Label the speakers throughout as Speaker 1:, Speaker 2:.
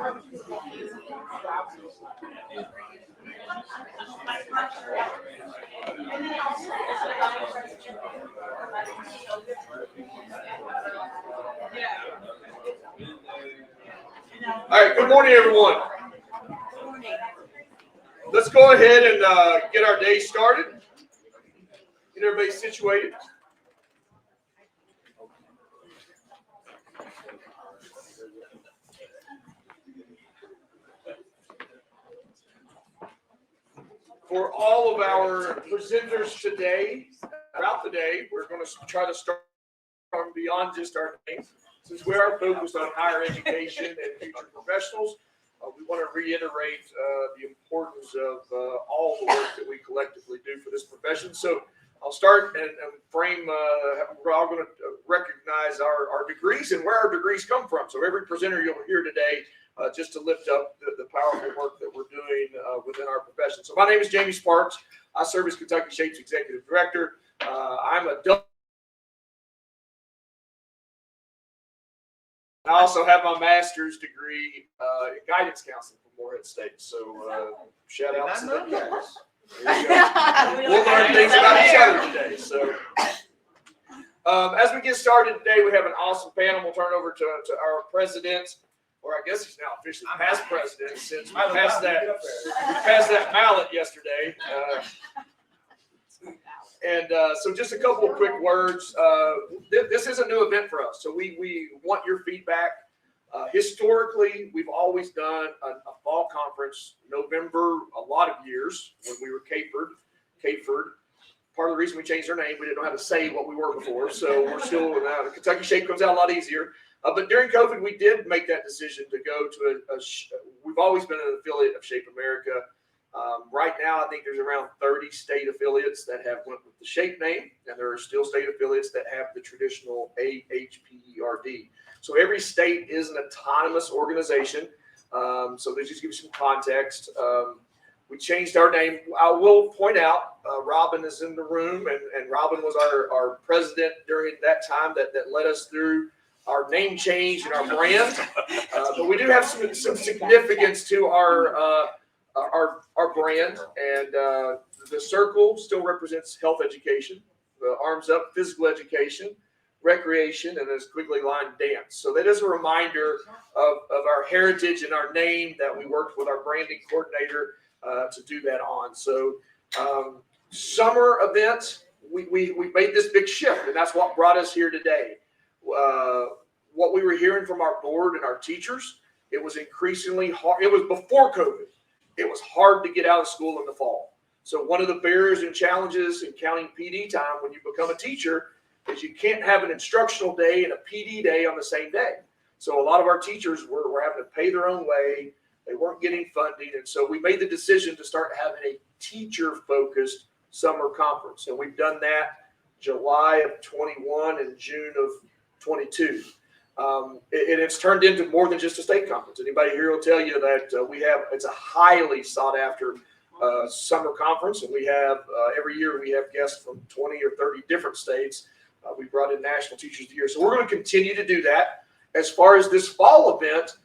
Speaker 1: All right, good morning, everyone. Let's go ahead and get our day started. Get everybody situated. For all of our presenters today, throughout the day, we're going to try to start from beyond just our names. Since we are focused on higher education and future professionals, we want to reiterate the importance of all the work that we collectively do for this profession. So I'll start and frame, we're all going to recognize our degrees and where our degrees come from. So every presenter you'll hear today, just to lift up the powerful work that we're doing within our profession. So my name is Jamie Sparks. I serve as KYSHAPE's Executive Director. I'm a I also have my master's degree in guidance counseling from Morehead State. So shout out to them guys. We'll learn things about each other today. So as we get started today, we have an awesome panel. We'll turn over to our president, or I guess he's now officially past president since we passed that ballot yesterday. So just a couple of quick words. This is a new event for us, so we want your feedback. Historically, we've always done a fall conference November a lot of years when we were Capeford. Part of the reason we changed our name, we didn't know how to say what we were before, so we're still now. KYSHAPE comes out a lot easier. But during COVID, we did make that decision to go to we've always been an affiliate of SHAPE America. Right now, I think there's around 30 state affiliates that have went with the SHAPE name, and there are still state affiliates that have the traditional AHPERD. So every state is an autonomous organization. So they just give you some context. We changed our name. I will point out, Robin is in the room, and Robin was our president during that time that led us through our name change and our brand. But we do have some significance to our brand, and the circle still represents health education, the arms up, physical education, recreation, and this quickly line dance. So that is a reminder of our heritage and our name that we worked with our branding coordinator to do that on. So summer events, we made this big shift, and that's what brought us here today. What we were hearing from our board and our teachers, it was increasingly hard. It was before COVID. It was hard to get out of school in the fall. So one of the barriers and challenges in counting PD time when you become a teacher is you can't have an instructional day and a PD day on the same day. So a lot of our teachers were having to pay their own way. They weren't getting funding. And so we made the decision to start having a teacher-focused summer conference. And we've done that July of 21 and June of 22. And it's turned into more than just a state conference. Anybody here will tell you that it's a highly sought after summer conference, and we have every year we have guests from 20 or 30 different states. We brought in national teachers of the year, so we're going to continue to do that. As far as this fall event,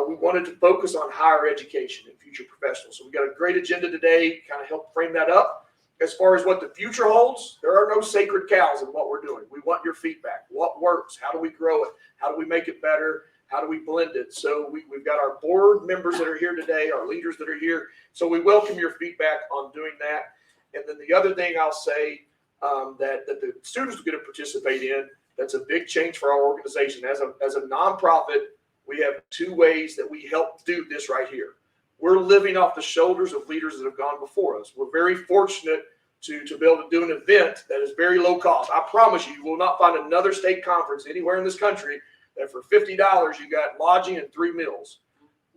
Speaker 1: we wanted to focus on higher education and future professionals. So we got a great agenda today, kind of help frame that up. As far as what the future holds, there are no sacred cows in what we're doing. We want your feedback. What works? How do we grow it? How do we make it better? How do we blend it? So we've got our board members that are here today, our leaders that are here. So we welcome your feedback on doing that. And then the other thing I'll say that the students are going to participate in, that's a big change for our organization. As a nonprofit, we have two ways that we help do this right here. We're living off the shoulders of leaders that have gone before us. We're very fortunate to be able to do an event that is very low cost. I promise you will not find another state conference anywhere in this country that for $50 you got lodging and 3 meals.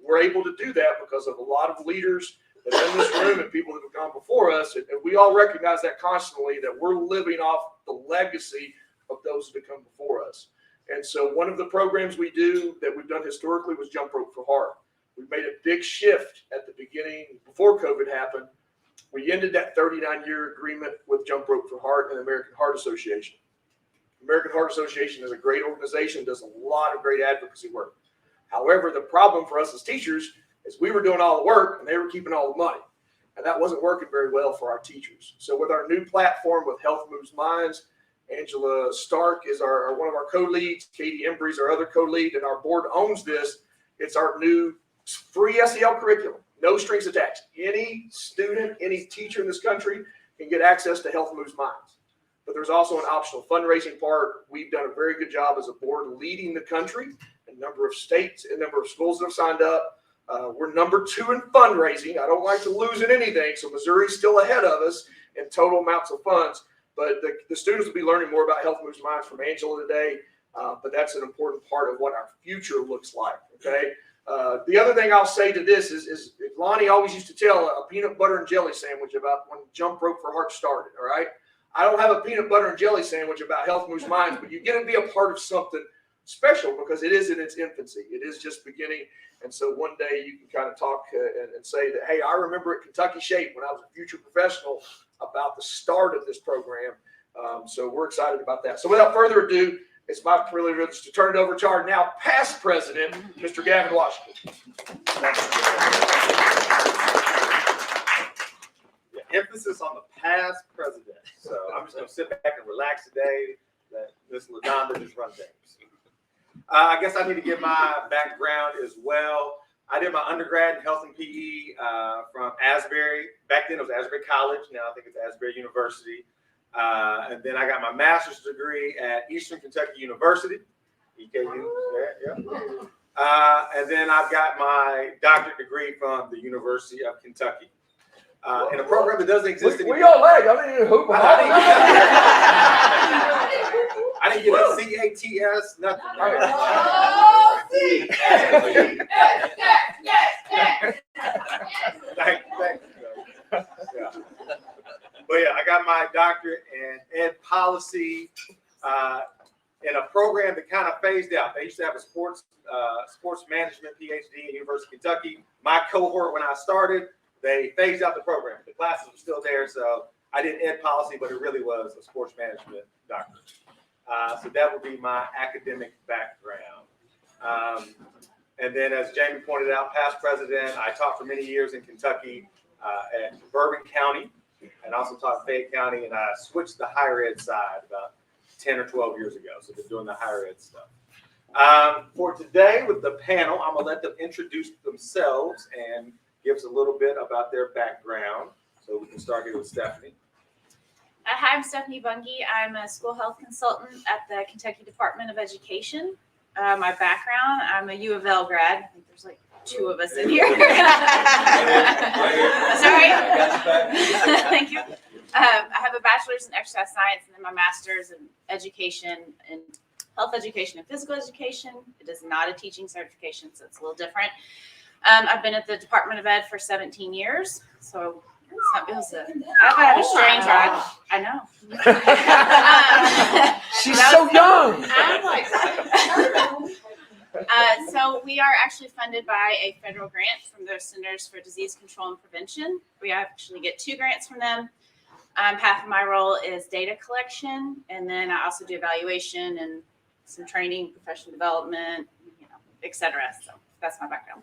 Speaker 1: We're able to do that because of a lot of leaders that are in this room and people that have gone before us. And we all recognize that constantly, that we're living off the legacy of those that have come before us. And so one of the programs we do that we've done historically was Jump Rope for Heart. We made a big shift at the beginning before COVID happened. We ended that 39-year agreement with Jump Rope for Heart and the American Heart Association. American Heart Association is a great organization, does a lot of great advocacy work. However, the problem for us as teachers is we were doing all the work and they were keeping all the money. And that wasn't working very well for our teachers. So with our new platform with Health Moves Minds, Angela Stark is one of our co-leads. Katie Embry's our other co-lead, and our board owns this. It's our new free SEL curriculum, no strings attached. Any student, any teacher in this country can get access to Health Moves Minds. But there's also an optional fundraising part. We've done a very good job as a board leading the country. A number of states and number of schools that have signed up. We're number 2 in fundraising. I don't like to lose in anything, so Missouri's still ahead of us in total amounts of funds. But the students will be learning more about Health Moves Minds from Angela today. But that's an important part of what our future looks like. Okay. The other thing I'll say to this is Lonnie always used to tell a peanut butter and jelly sandwich about when Jump Rope for Heart started. All right. I don't have a peanut butter and jelly sandwich about Health Moves Minds, but you get to be a part of something special because it is in its infancy. It is just beginning. And so one day you can kind of talk and say that, hey, I remember at KYSHAPE when I was a future professional about the start of this program. So we're excited about that. So without further ado, it's my privilege to turn it over to our now past president, Mr. Gavin Washington.
Speaker 2: Emphasis on the past president. So I'm just going to sit back and relax today. Let Ms. LaDonda just run things. I guess I need to give my background as well. I did my undergrad in health and PE from Asbury. Back then it was Asbury College. Now I think it's Asbury University. And then I got my master's degree at Eastern Kentucky University. EKU. Yeah. And then I've got my doctorate degree from the University of Kentucky. In a program that doesn't exist anymore.
Speaker 1: We all leg. I didn't hoop.
Speaker 2: I didn't get a CATS, nothing. Thank you. Yeah. But yeah, I got my doctorate in ed policy in a program that kind of phased out. They used to have a sports management PhD at University of Kentucky. My cohort when I started, they phased out the program. The classes were still there, so I did ed policy, but it really was a sports management doctorate. So that would be my academic background. And then as Jamie pointed out, past president, I taught for many years in Kentucky at Bourbon County and also taught in Fayette County, and I switched the higher ed side about 10 or 12 years ago. So been doing the higher ed stuff. For today with the panel, I'm gonna let them introduce themselves and give us a little bit about their background. So we can start here with Stephanie.
Speaker 3: Hi, I'm Stephanie Bunge. I'm a school health consultant at the Kentucky Department of Education. My background, I'm a U of L grad. I think there's like 2 of us in here. Sorry. Thank you. I have a bachelor's in exercise science and then my master's in education and health education and physical education. It is not a teaching certification, so it's a little different. I've been at the Department of Ed for 17 years, so I've had a strange ride. I know.
Speaker 1: She's so young.
Speaker 3: I'm like, so we are actually funded by a federal grant from the Centers for Disease Control and Prevention. We actually get 2 grants from them. Half of my role is data collection, and then I also do evaluation and some training, professional development, et cetera. So that's my background.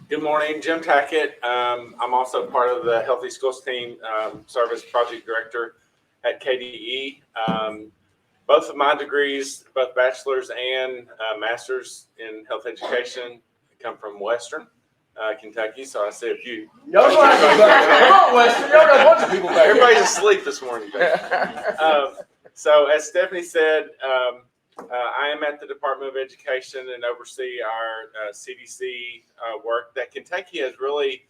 Speaker 4: Good morning, Jim Tackett. I'm also part of the Healthy Schools team, service project director at KDE. Both of my degrees, both bachelor's and master's in health education, come from Western Kentucky. So I see a few.
Speaker 1: Come on, Western. Y'all got a bunch of people back.
Speaker 4: Everybody's asleep this morning. So as Stephanie said, I am at the Department of Education and oversee our CDC work that Kentucky has really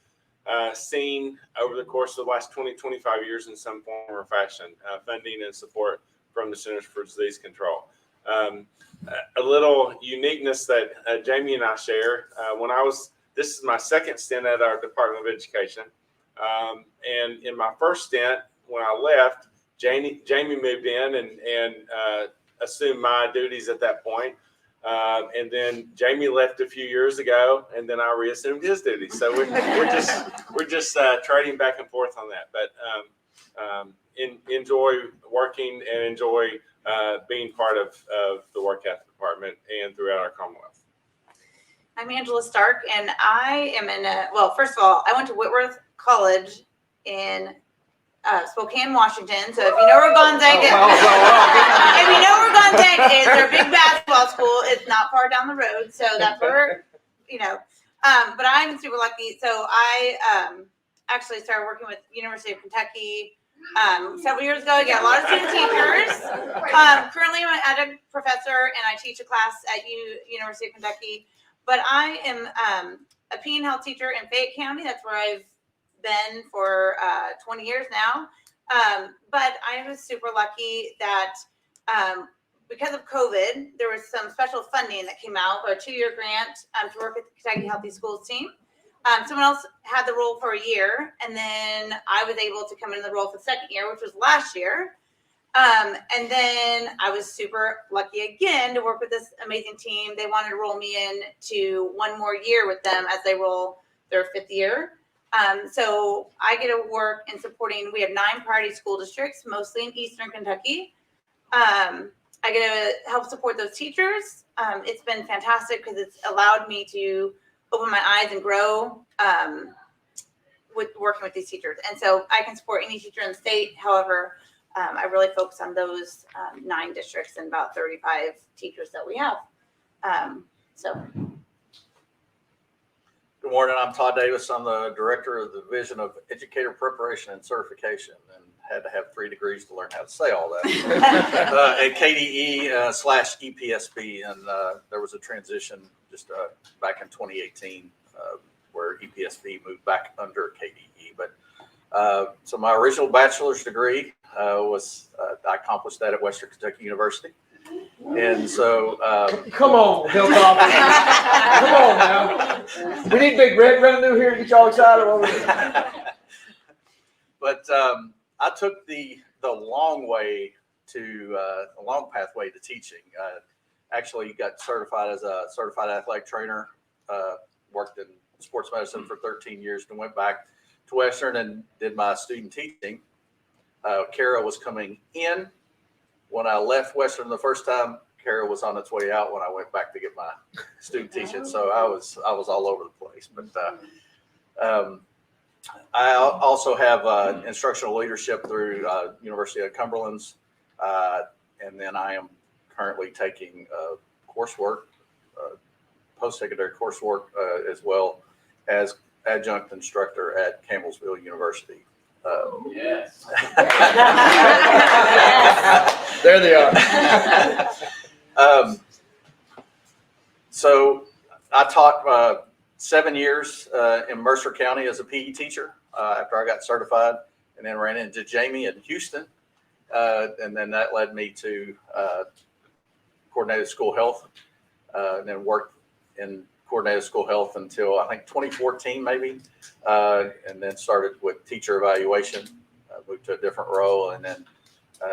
Speaker 4: seen over the course of the last 20, 25 years in some form or fashion, funding and support from the Centers for Disease Control. A little uniqueness that Jamie and I share, this is my second stint at our Department of Education. And in my first stint, when I left, Jamie moved in and assumed my duties at that point. And then Jamie left a few years ago, and then I reassumed his duties. So we're just trading back and forth on that. But enjoy working and enjoy being part of the work ethic department and throughout our Commonwealth.
Speaker 5: I'm Angela Stark, and I am well, first of all, I went to Whitworth College in Spokane, Washington. So if you know where Gonzaga is, if you know where Gonzaga is, they're a big basketball school. It's not far down the road, so that's where, but I'm super lucky. So I actually started working with University of Kentucky several years ago. I got a lot of student teachers. Currently, I'm an adjunct professor, and I teach a class at University of Kentucky. But I am a PE and health teacher in Fayette County. That's where I've been for 20 years now. But I was super lucky that because of COVID, there was some special funding that came out for a 2-year grant to work with the Kentucky Healthy Schools team. Someone else had the role for a year, and then I was able to come into the role for the second year, which was last year. And then I was super lucky again to work with this amazing team. They wanted to roll me in to 1 more year with them as they roll their 5th year. So I get to work in supporting, we have 9 priority school districts, mostly in Eastern Kentucky. I get to help support those teachers. It's been fantastic because it's allowed me to open my eyes and grow with working with these teachers. And so I can support any teacher in the state. However, I really focus on those 9 districts and about 35 teachers that we have.
Speaker 6: Good morning, I'm Todd Davis. I'm the director of the Division of Educator Preparation and Certification, and had to have 3 degrees to learn how to say all that. At KDE / EPSB, and there was a transition just back in 2018 where EPSB moved back under KDE. But so my original bachelor's degree was I accomplished that at Western Kentucky University. And so
Speaker 7: come on, Hilltop. Come on now. We need Big Red revenue here to get y'all excited over here.
Speaker 6: But I took the long way to a long pathway to teaching. Actually got certified as a certified athletic trainer, worked in sports medicine for 13 years, and went back to Western and did my student teaching. Kara was coming in. When I left Western the first time, Kara was on its way out when I went back to get my student teaching. So I was all over the place. But I also have instructional leadership through University of Cumberland's, and then I am currently taking coursework, post-secondary coursework, as well as adjunct instructor at Campbellsville University.
Speaker 7: Yes. There they are.
Speaker 6: So I taught 7 years in Mercer County as a PE teacher after I got certified, and then ran into Jamie in Houston. And then that led me to coordinated school health, and then worked in coordinated school health until I think 2014 maybe, and then started with teacher evaluation, moved to a different role, and then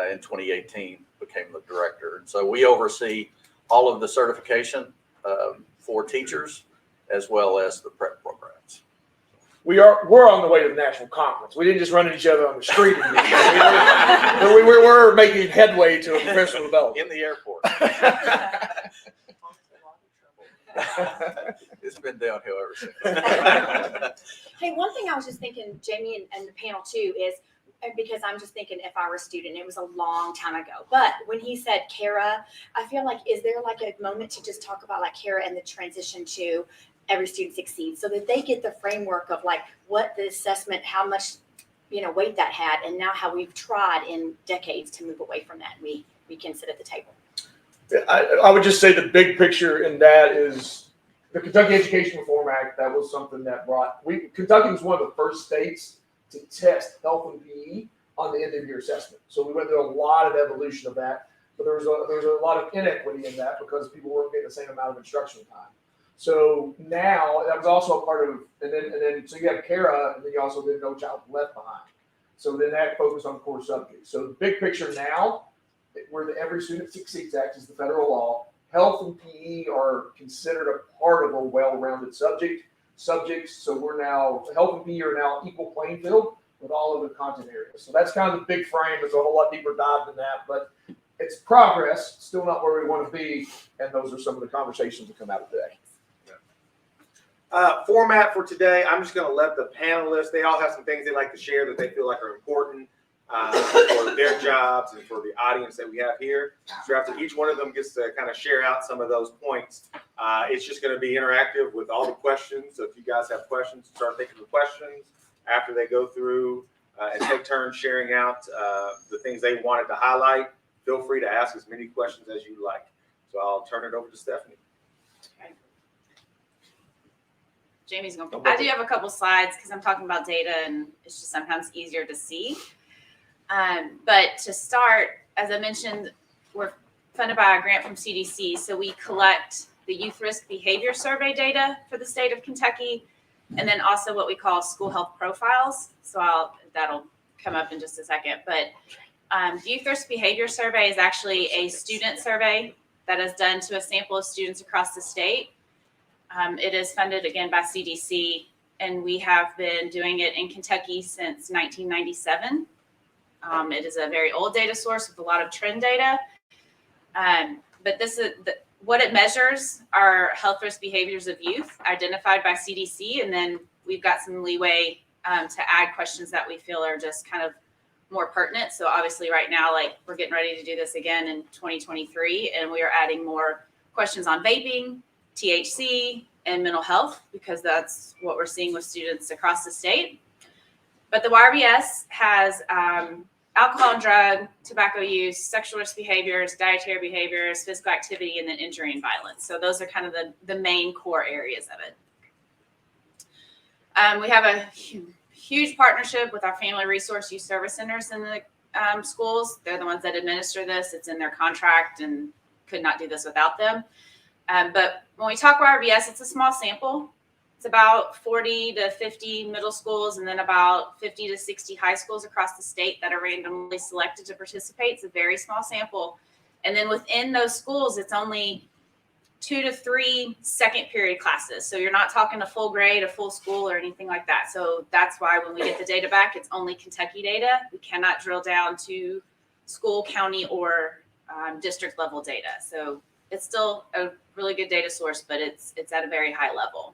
Speaker 6: in 2018 became the director. And so we oversee all of the certification for teachers as well as the prep programs.
Speaker 7: We're on the way to the national conference. We didn't just run into each other on the street. We were making headway to a professional development.
Speaker 6: In the airport. It's been downhill ever since.
Speaker 8: Hey, one thing I was just thinking, Jamie, and the panel too, is because I'm just thinking if I were a student, it was a long time ago. But when he said Kara, I feel like, is there like a moment to just talk about like Kara and the transition to every student succeeds, so that they get the framework of like what the assessment, how much weight that had, and now how we've tried in decades to move away from that. We can sit at the table.
Speaker 7: I would just say the big picture in that is the Kentucky Education Reform Act. That was something that Kentucky was one of the first states to test health and PE on the end of year assessment. So we went through a lot of evolution of that, but there was a lot of inequity in that because people weren't getting the same amount of instructional time. So now that was also a part of, and then so you have Kara, and then you also did No Child Left Behind. So then that focused on core subjects. So the big picture now, where the Every Student Succeeds Act is the federal law, health and PE are considered a part of a well-rounded subjects. So we're now, health and PE are now equal playing field with all of the content areas. So that's kind of the big frame. It's a whole lot deeper dive than that, but it's progress, still not where we want to be. And those are some of the conversations that come out of today.
Speaker 2: Format for today, I'm just going to let the panelists, they all have some things they like to share that they feel like are important for their jobs and for the audience that we have here. So after each one of them gets to kind of share out some of those points, it's just going to be interactive with all the questions. So if you guys have questions, start thinking of questions after they go through and take turns sharing out the things they wanted to highlight. Feel free to ask as many questions as you like. So I'll turn it over to Stephanie.
Speaker 3: Jamie's going. I do have a couple slides because I'm talking about data and it's just sometimes easier to see. But to start, as I mentioned, we're funded by a grant from CDC. So we collect the youth risk behavior survey data for the state of Kentucky, and then also what we call school health profiles. So that'll come up in just a second. But the youth risk behavior survey is actually a student survey that is done to a sample of students across the state. It is funded again by CDC, and we have been doing it in Kentucky since 1997. It is a very old data source with a lot of trend data. But this is what it measures are health risk behaviors of youth identified by CDC, and then we've got some leeway to add questions that we feel are just kind of more pertinent. So obviously right now, like we're getting ready to do this again in 2023, and we are adding more questions on vaping, THC, and mental health, because that's what we're seeing with students across the state. But the YRBS has alcohol and drug, tobacco use, sexual risk behaviors, dietary behaviors, physical activity, and then injury and violence. So those are kind of the main core areas of it. We have a huge partnership with our family resource youth service centers in the schools. They're the ones that administer this. It's in their contract and could not do this without them. But when we talk YRBS, it's a small sample. It's about 40 to 50 middle schools and then about 50 to 60 high schools across the state that are randomly selected to participate. It's a very small sample. And then within those schools, it's only 2 to 3 second period classes. So you're not talking a full grade, a full school, or anything like that. So that's why when we get the data back, it's only Kentucky data. We cannot drill down to school, county, or district level data. So it's still a really good data source, but it's at a very high level.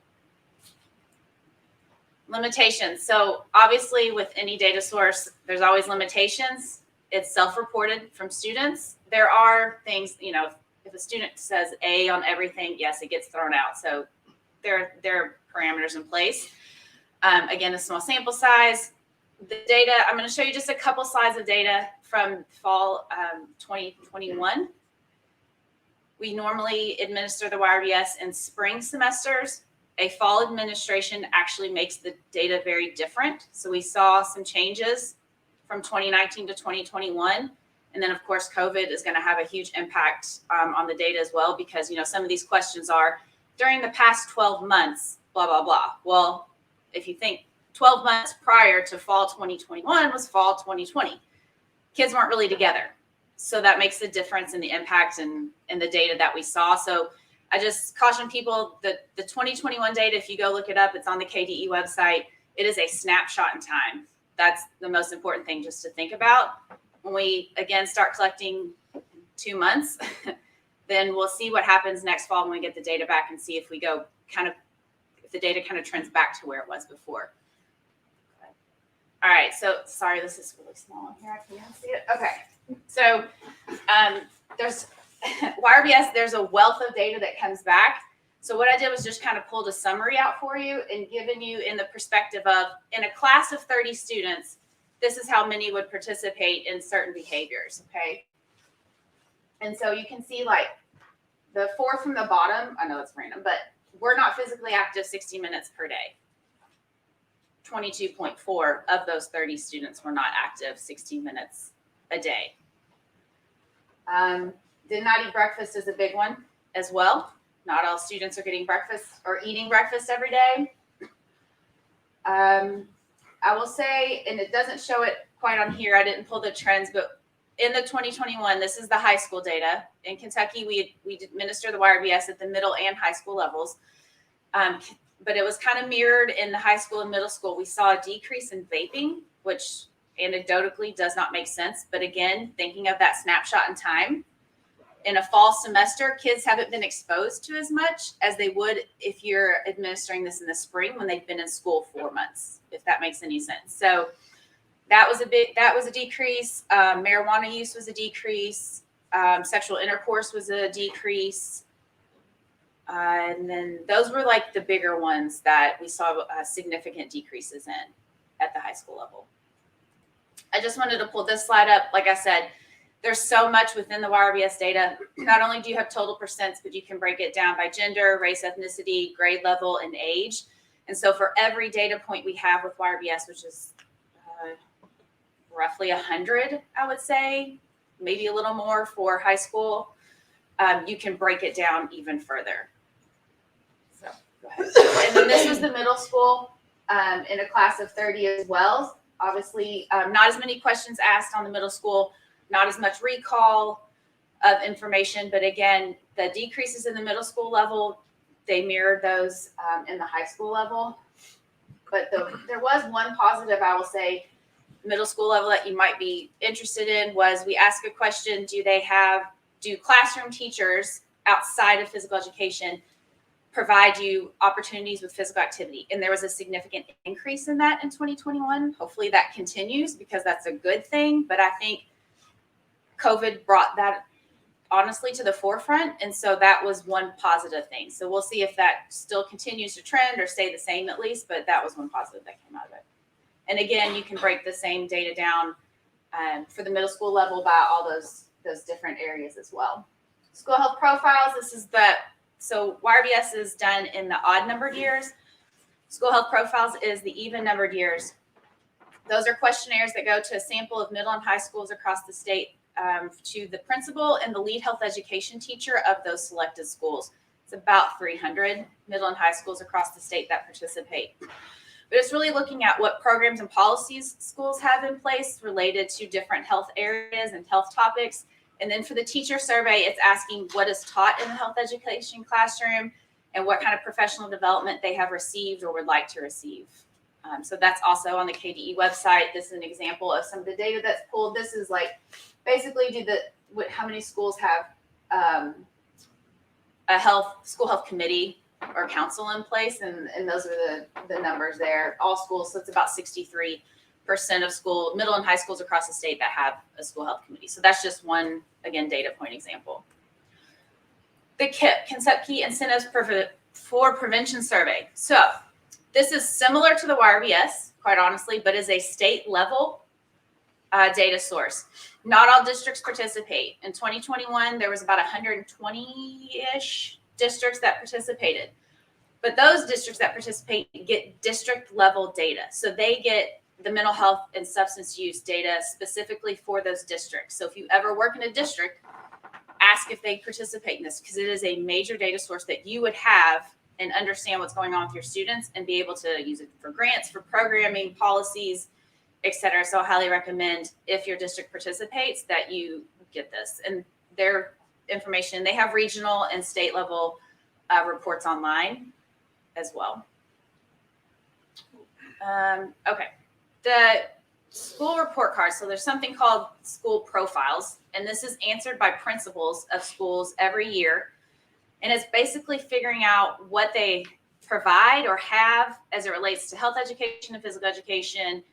Speaker 3: Limitations. So obviously with any data source, there's always limitations. It's self-reported from students. There are things, you know, if a student says A on everything, yes, it gets thrown out. So there are parameters in place. Again, a small sample size. The data, I'm going to show you just a couple slides of data from fall 2021. We normally administer the YRBS in spring semesters. A fall administration actually makes the data very different. So we saw some changes from 2019 to 2021. And then of course, COVID is going to have a huge impact on the data as well, because, you know, some of these questions are during the past 12 months, blah, blah, blah. Well, if you think 12 months prior to fall 2021 was fall 2020, kids weren't really together. So that makes the difference in the impact and the data that we saw. So I just caution people that the 2021 data, if you go look it up, it's on the KDE website. It is a snapshot in time. That's the most important thing just to think about. When we, again, start collecting 2 months, then we'll see what happens next fall when we get the data back and see if we go if the data kind of trends back to where it was before. All right, so sorry, this is really small in here. I can't see it. Okay, so there's YRBS, there's a wealth of data that comes back. So what I did was just kind of pulled a summary out for you and given you in the perspective of, in a class of 30 students, this is how many would participate in certain behaviors, okay? And so you can see like the 4 from the bottom, I know it's random, but we're not physically active 60 minutes per day. 22.4 of those 30 students were not active 60 minutes a day. Did not eat breakfast is a big one as well. Not all students are getting breakfast or eating breakfast every day. I will say, and it doesn't show it quite on here, I didn't pull the trends, but in the 2021, this is the high school data. In Kentucky, we administer the YRBS at the middle and high school levels. But it was kind of mirrored in the high school and middle school. We saw a decrease in vaping, which anecdotally does not make sense. But again, thinking of that snapshot in time, in a fall semester, kids haven't been exposed to as much as they would if you're administering this in the spring when they've been in school 4 months, if that makes any sense. So that was a decrease. Marijuana use was a decrease. Sexual intercourse was a decrease. And then those were like the bigger ones that we saw significant decreases in at the high school level. I just wanted to pull this slide up. Like I said, there's so much within the YRBS data. Not only do you have total percents, but you can break it down by gender, race, ethnicity, grade level, and age. And so for every data point we have with YRBS, which is roughly 100, I would say, maybe a little more for high school, you can break it down even further. So go ahead. And then this was the middle school in a class of 30 as well. Obviously, not as many questions asked on the middle school, not as much recall of information, but again, the decreases in the middle school level, they mirrored those in the high school level. But there was one positive, I will say, middle school level that you might be interested in was we asked a question, do classroom teachers outside of physical education provide you opportunities with physical activity? And there was a significant increase in that in 2021. Hopefully that continues because that's a good thing. But I think COVID brought that honestly to the forefront. And so that was one positive thing. So we'll see if that still continues to trend or stay the same at least, but that was one positive that came out of it. And again, you can break the same data down for the middle school level by all those different areas as well. School health profiles, so YRBS is done in the odd numbered years. School health profiles is the even numbered years. Those are questionnaires that go to a sample of middle and high schools across the state to the principal and the lead health education teacher of those selected schools. It's about 300 middle and high schools across the state that participate. But it's really looking at what programs and policies schools have in place related to different health areas and health topics. And then for the teacher survey, it's asking what is taught in the health education classroom and what kind of professional development they have received or would like to receive. So that's also on the KDE website. This is an example of some of the data that's pulled. This is like basically how many schools have a school health committee or council in place, and those are the numbers there. All schools, so it's about 63% of middle and high schools across the state that have a school health committee. So that's just one, again, data point example. The KIP, Consent Key Incentives for Prevention Survey. So this is similar to the YRBS, quite honestly, but is a state level data source. Not all districts participate. In 2021, there was about 120-ish districts that participated. But those districts that participate get district level data. So they get the mental health and substance use data specifically for those districts. So if you ever work in a district, ask if they participate in this because it is a major data source that you would have and understand what's going on with your students and be able to use it for grants, for programming, policies, et cetera. So I highly recommend if your district participates that you get this. And their information, they have regional and state level reports online as well. Okay, the school report cards. So there's something called school profiles, and this is answered by principals of schools every year. And it's basically figuring out what they provide or have as it relates to health education and physical education,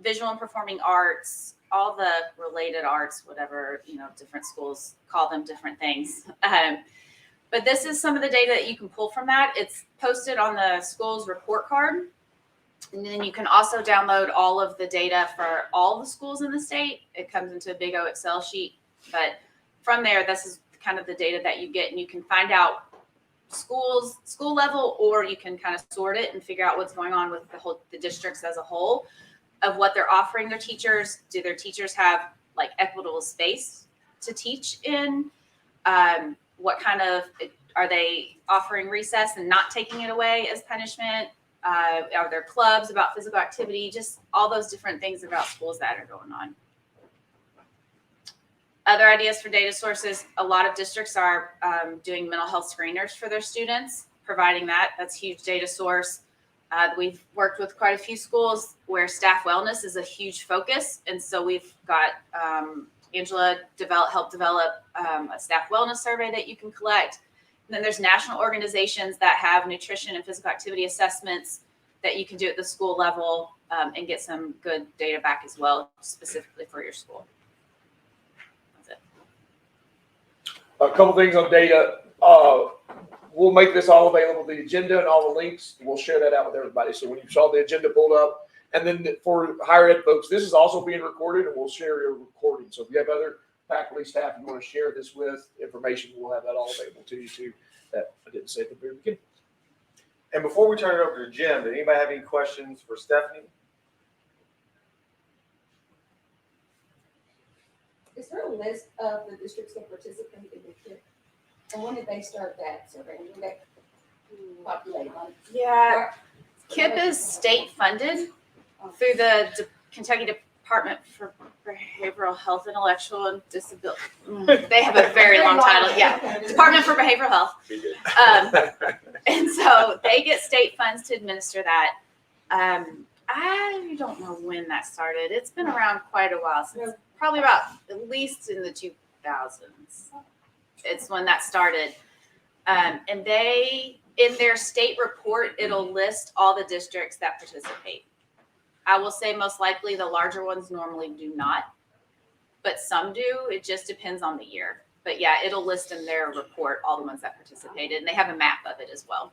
Speaker 3: visual and performing arts, all the related arts, whatever, different schools call them different things. But this is some of the data that you can pull from that. It's posted on the school's report card. And then you can also download all of the data for all the schools in the state. It comes into a big Excel sheet. But from there, this is kind of the data that you get, and you can find out school level, or you can kind of sort it and figure out what's going on with the districts as a whole of what they're offering their teachers. Do their teachers have like equitable space to teach in? What kind of, are they offering recess and not taking it away as punishment? Are there clubs about physical activity? Just all those different things about schools that are going on. Other ideas for data sources, a lot of districts are doing mental health screeners for their students, providing that. That's a huge data source. We've worked with quite a few schools where staff wellness is a huge focus. And so we've got Angela helped develop a staff wellness survey that you can collect. And then there's national organizations that have nutrition and physical activity assessments that you can do at the school level and get some good data back as well, specifically for your school. That's it.
Speaker 7: A couple things on data. We'll make this all available, the agenda and all the links. We'll share that out with everybody. So when you saw the agenda pulled up, and then for higher ed folks, this is also being recorded, and we'll share your recording. So if you have other faculty, staff you want to share this with, information, we'll have that all available to you too. That I didn't say at the very beginning.
Speaker 2: And before we turn it over to Jim, did anybody have any questions for Stephanie?
Speaker 9: Is there a list of the districts that participate in the KIP? And when did they start that survey? When did that populate?
Speaker 3: Yeah, KIP is state funded through the Kentucky Department for Behavioral Health, Intellectual, and Disability. They have a very long title. Yeah, Department for Behavioral Health. And so they get state funds to administer that. I don't know when that started. It's been around quite a while, since probably about at least in the 2000s. It's when that started. And they, in their state report, it'll list all the districts that participate. I will say most likely the larger ones normally do not, but some do. It just depends on the year. But yeah, it'll list in their report all the ones that participated, and they have a map of it as well.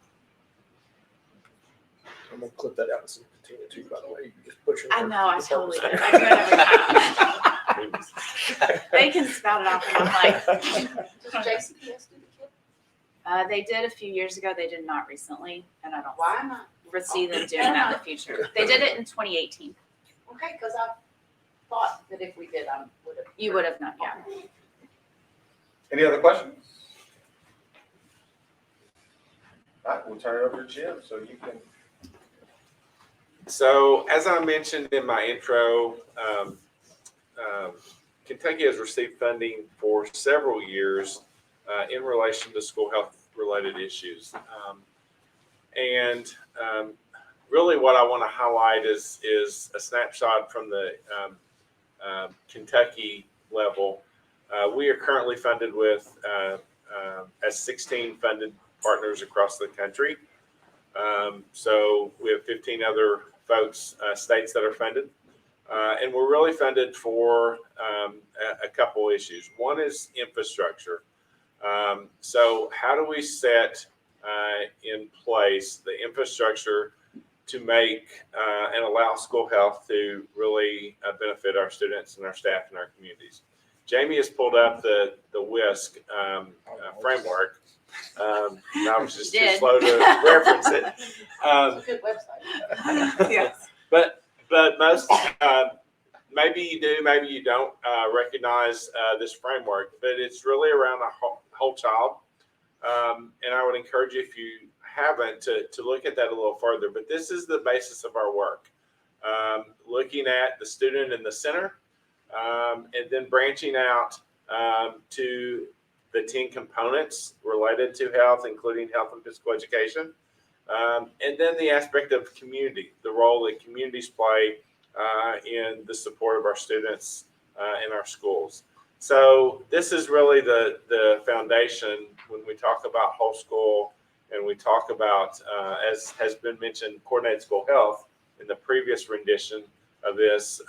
Speaker 7: I'm gonna clip that out and send it to Tina too, by the way. You can just butcher
Speaker 3: I
Speaker 7: her
Speaker 3: know, I totally do.
Speaker 7: department.
Speaker 3: I do it every time. They can spout it off, and I'm like,
Speaker 9: Does JCPS do the KIP?
Speaker 3: they did a few years ago. They did not recently, and I don't
Speaker 9: Why not?
Speaker 3: foresee them doing that in the future. They did it in 2018.
Speaker 9: Okay, because I thought that if we did, I would have.
Speaker 3: You would have known, yeah.
Speaker 2: Any other questions? All right, we'll turn it over to Jim so you can.
Speaker 4: So as I mentioned in my intro, Kentucky has received funding for several years in relation to school health related issues. Really what I want to highlight is a snapshot from the Kentucky level. We are currently funded with as 16 funded partners across the country. So we have 15 other folks, states that are funded. And we're really funded for a couple issues. One is infrastructure. So how do we set in place the infrastructure to make and allow school health to really benefit our students and our staff and our communities? Jamie has pulled up the WISC framework. I was just too slow to reference it.
Speaker 9: Good website.
Speaker 3: Yes.
Speaker 4: But most, maybe you do, maybe you don't recognize this framework, but it's really around a whole child. And I would encourage you, if you haven't, to look at that a little further. But this is the basis of our work, looking at the student in the center, and then branching out to the 10 components related to health, including health and physical education. And then the aspect of community, the role that communities play in the support of our students in our schools. So this is really the foundation when we talk about whole school, and we talk about, as has been mentioned, coordinated school health in the previous rendition of this,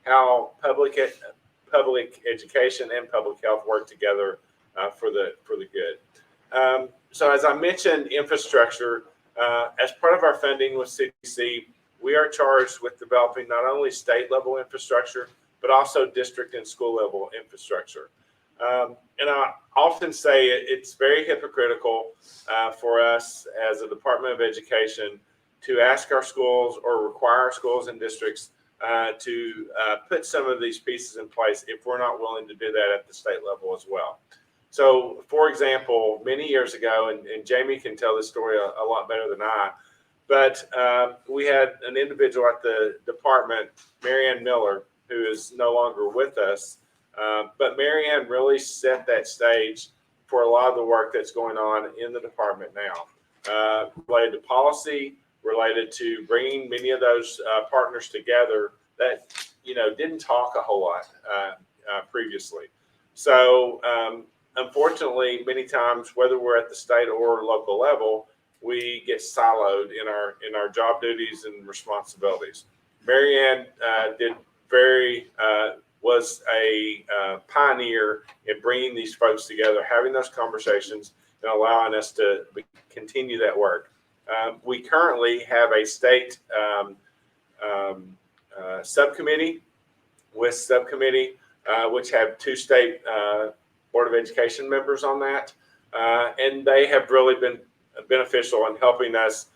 Speaker 4: how public education and public health work together for the good. So as I mentioned, infrastructure, as part of our funding with CDC, we are charged with developing not only state level infrastructure, but also district and school level infrastructure. And I often say it's very hypocritical for us as a Department of Education to ask our schools or require our schools and districts to put some of these pieces in place if we're not willing to do that at the state level as well. So, for example, many years ago, and Jamie can tell this story a lot better than I, but we had an individual at the department, Marianne Miller, who is no longer with us. But Marianne really set that stage for a lot of the work that's going on in the department now, related to policy, related to bringing many of those partners together that, didn't talk a whole lot. previously. So unfortunately, many times, whether we're at the state or local level, we get siloed in our job duties and responsibilities. Marianne was a pioneer in bringing these folks together, having those conversations, and allowing us to continue that work. We currently have a state subcommittee with subcommittee, which have 2 state Board of Education members on that. And they have really been beneficial in helping us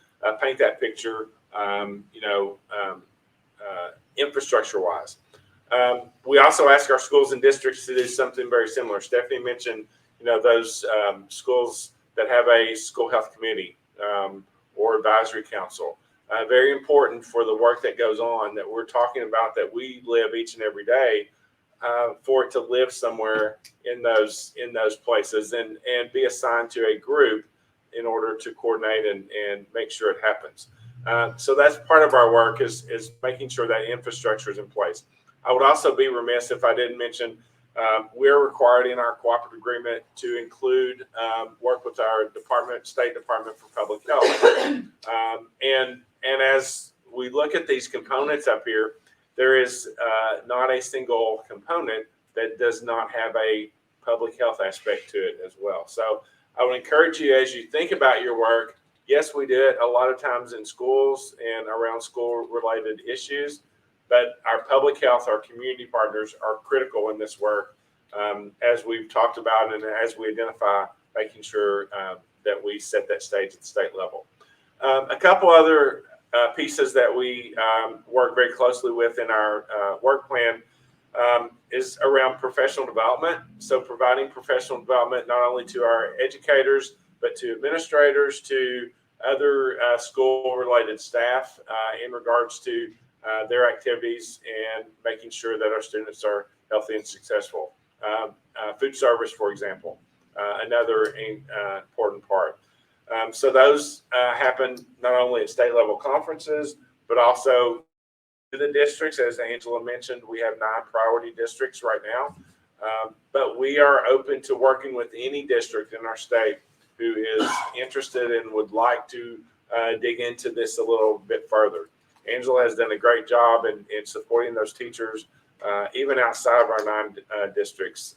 Speaker 4: paint that picture, infrastructure-wise. We also ask our schools and districts to do something very similar. Stephanie mentioned, those schools that have a school health committee or advisory council. Very important for the work that goes on that we're talking about, that we live each and every day, for it to live somewhere in those places and be assigned to a group in order to coordinate and make sure it happens. So that's part of our work is making sure that infrastructure is in place. I would also be remiss if I didn't mention we're required in our cooperative agreement to include work with our State Department for Public Health. And as we look at these components up here, there is not a single component that does not have a public health aspect to it as well. So I would encourage you, as you think about your work, yes, we do it a lot of times in schools and around school-related issues, but our public health, our community partners are critical in this work, as we've talked about and as we identify, making sure that we set that stage at the state level. A couple other pieces that we work very closely with in our work plan is around professional development. So providing professional development not only to our educators, but to administrators, to other school-related staff in regards to their activities and making sure that our students are healthy and successful. Food service, for example, another important part. So those happen not only at state level conferences, but also to the districts. As Angela mentioned, we have 9 priority districts right now, but we are open to working with any district in our state who is interested and would like to dig into this a little bit further. Angela has done a great job in supporting those teachers, even outside of our 9 districts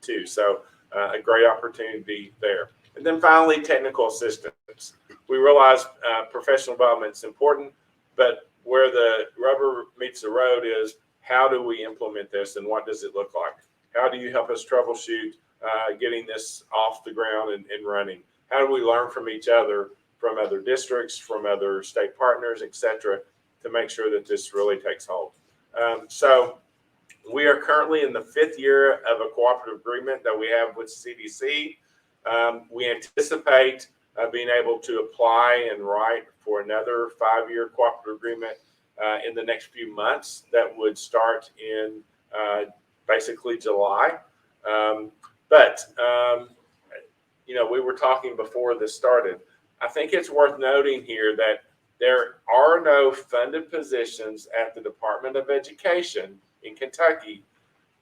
Speaker 4: too. So a great opportunity there. And then finally, technical assistance. We realize professional development is important, but where the rubber meets the road is how do we implement this and what does it look like? How do you help us troubleshoot getting this off the ground and running? How do we learn from each other, from other districts, from other state partners, et cetera, to make sure that this really takes hold? So we are currently in the 5th year of a cooperative agreement that we have with CDC. We anticipate being able to apply and write for another 5-year cooperative agreement in the next few months that would start in basically July. We were talking before this started. I think it's worth noting here that there are no funded positions at the Department of Education in Kentucky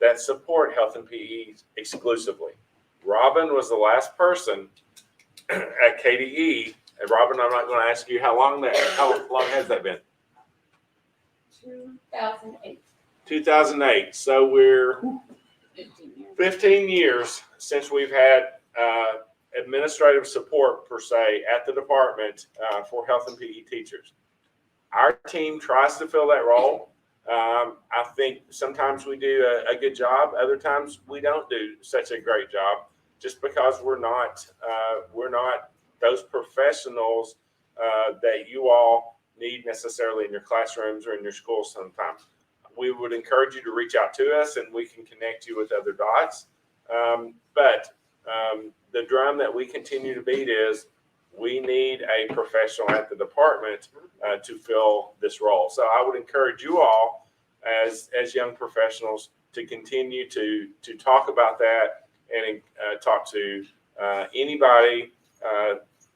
Speaker 4: that support health and PE exclusively. Robin was the last person at KDE. And Robin, I'm not going to ask you how long has that been?
Speaker 9: 2008.
Speaker 4: 2008. So we're 15 years since we've had administrative support per se at the department for health and PE teachers. Our team tries to fill that role. I think sometimes we do a good job. Other times we don't do such a great job, just because we're not those professionals that you all need necessarily in your classrooms or in your schools sometimes. We would encourage you to reach out to us and we can connect you with other dots. But the drum that we continue to beat is we need a professional at the department to fill this role. So I would encourage you all as young professionals to continue to talk about that and talk to anybody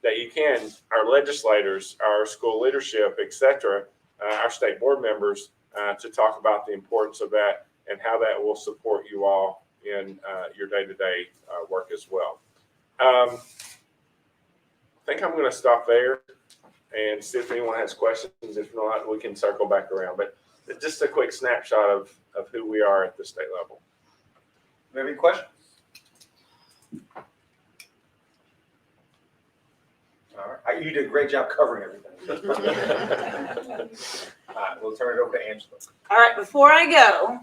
Speaker 4: that you can, our legislators, our school leadership, et cetera, our state board members, to talk about the importance of that and how that will support you all in your day-to-day work as well. I think I'm going to stop there and see if anyone has questions. If not, we can circle back around. But just a quick snapshot of who we are at the state level.
Speaker 2: Any questions? All right. You did a great job covering everything. All right, we'll turn it over to Angela.
Speaker 5: All right, before I go,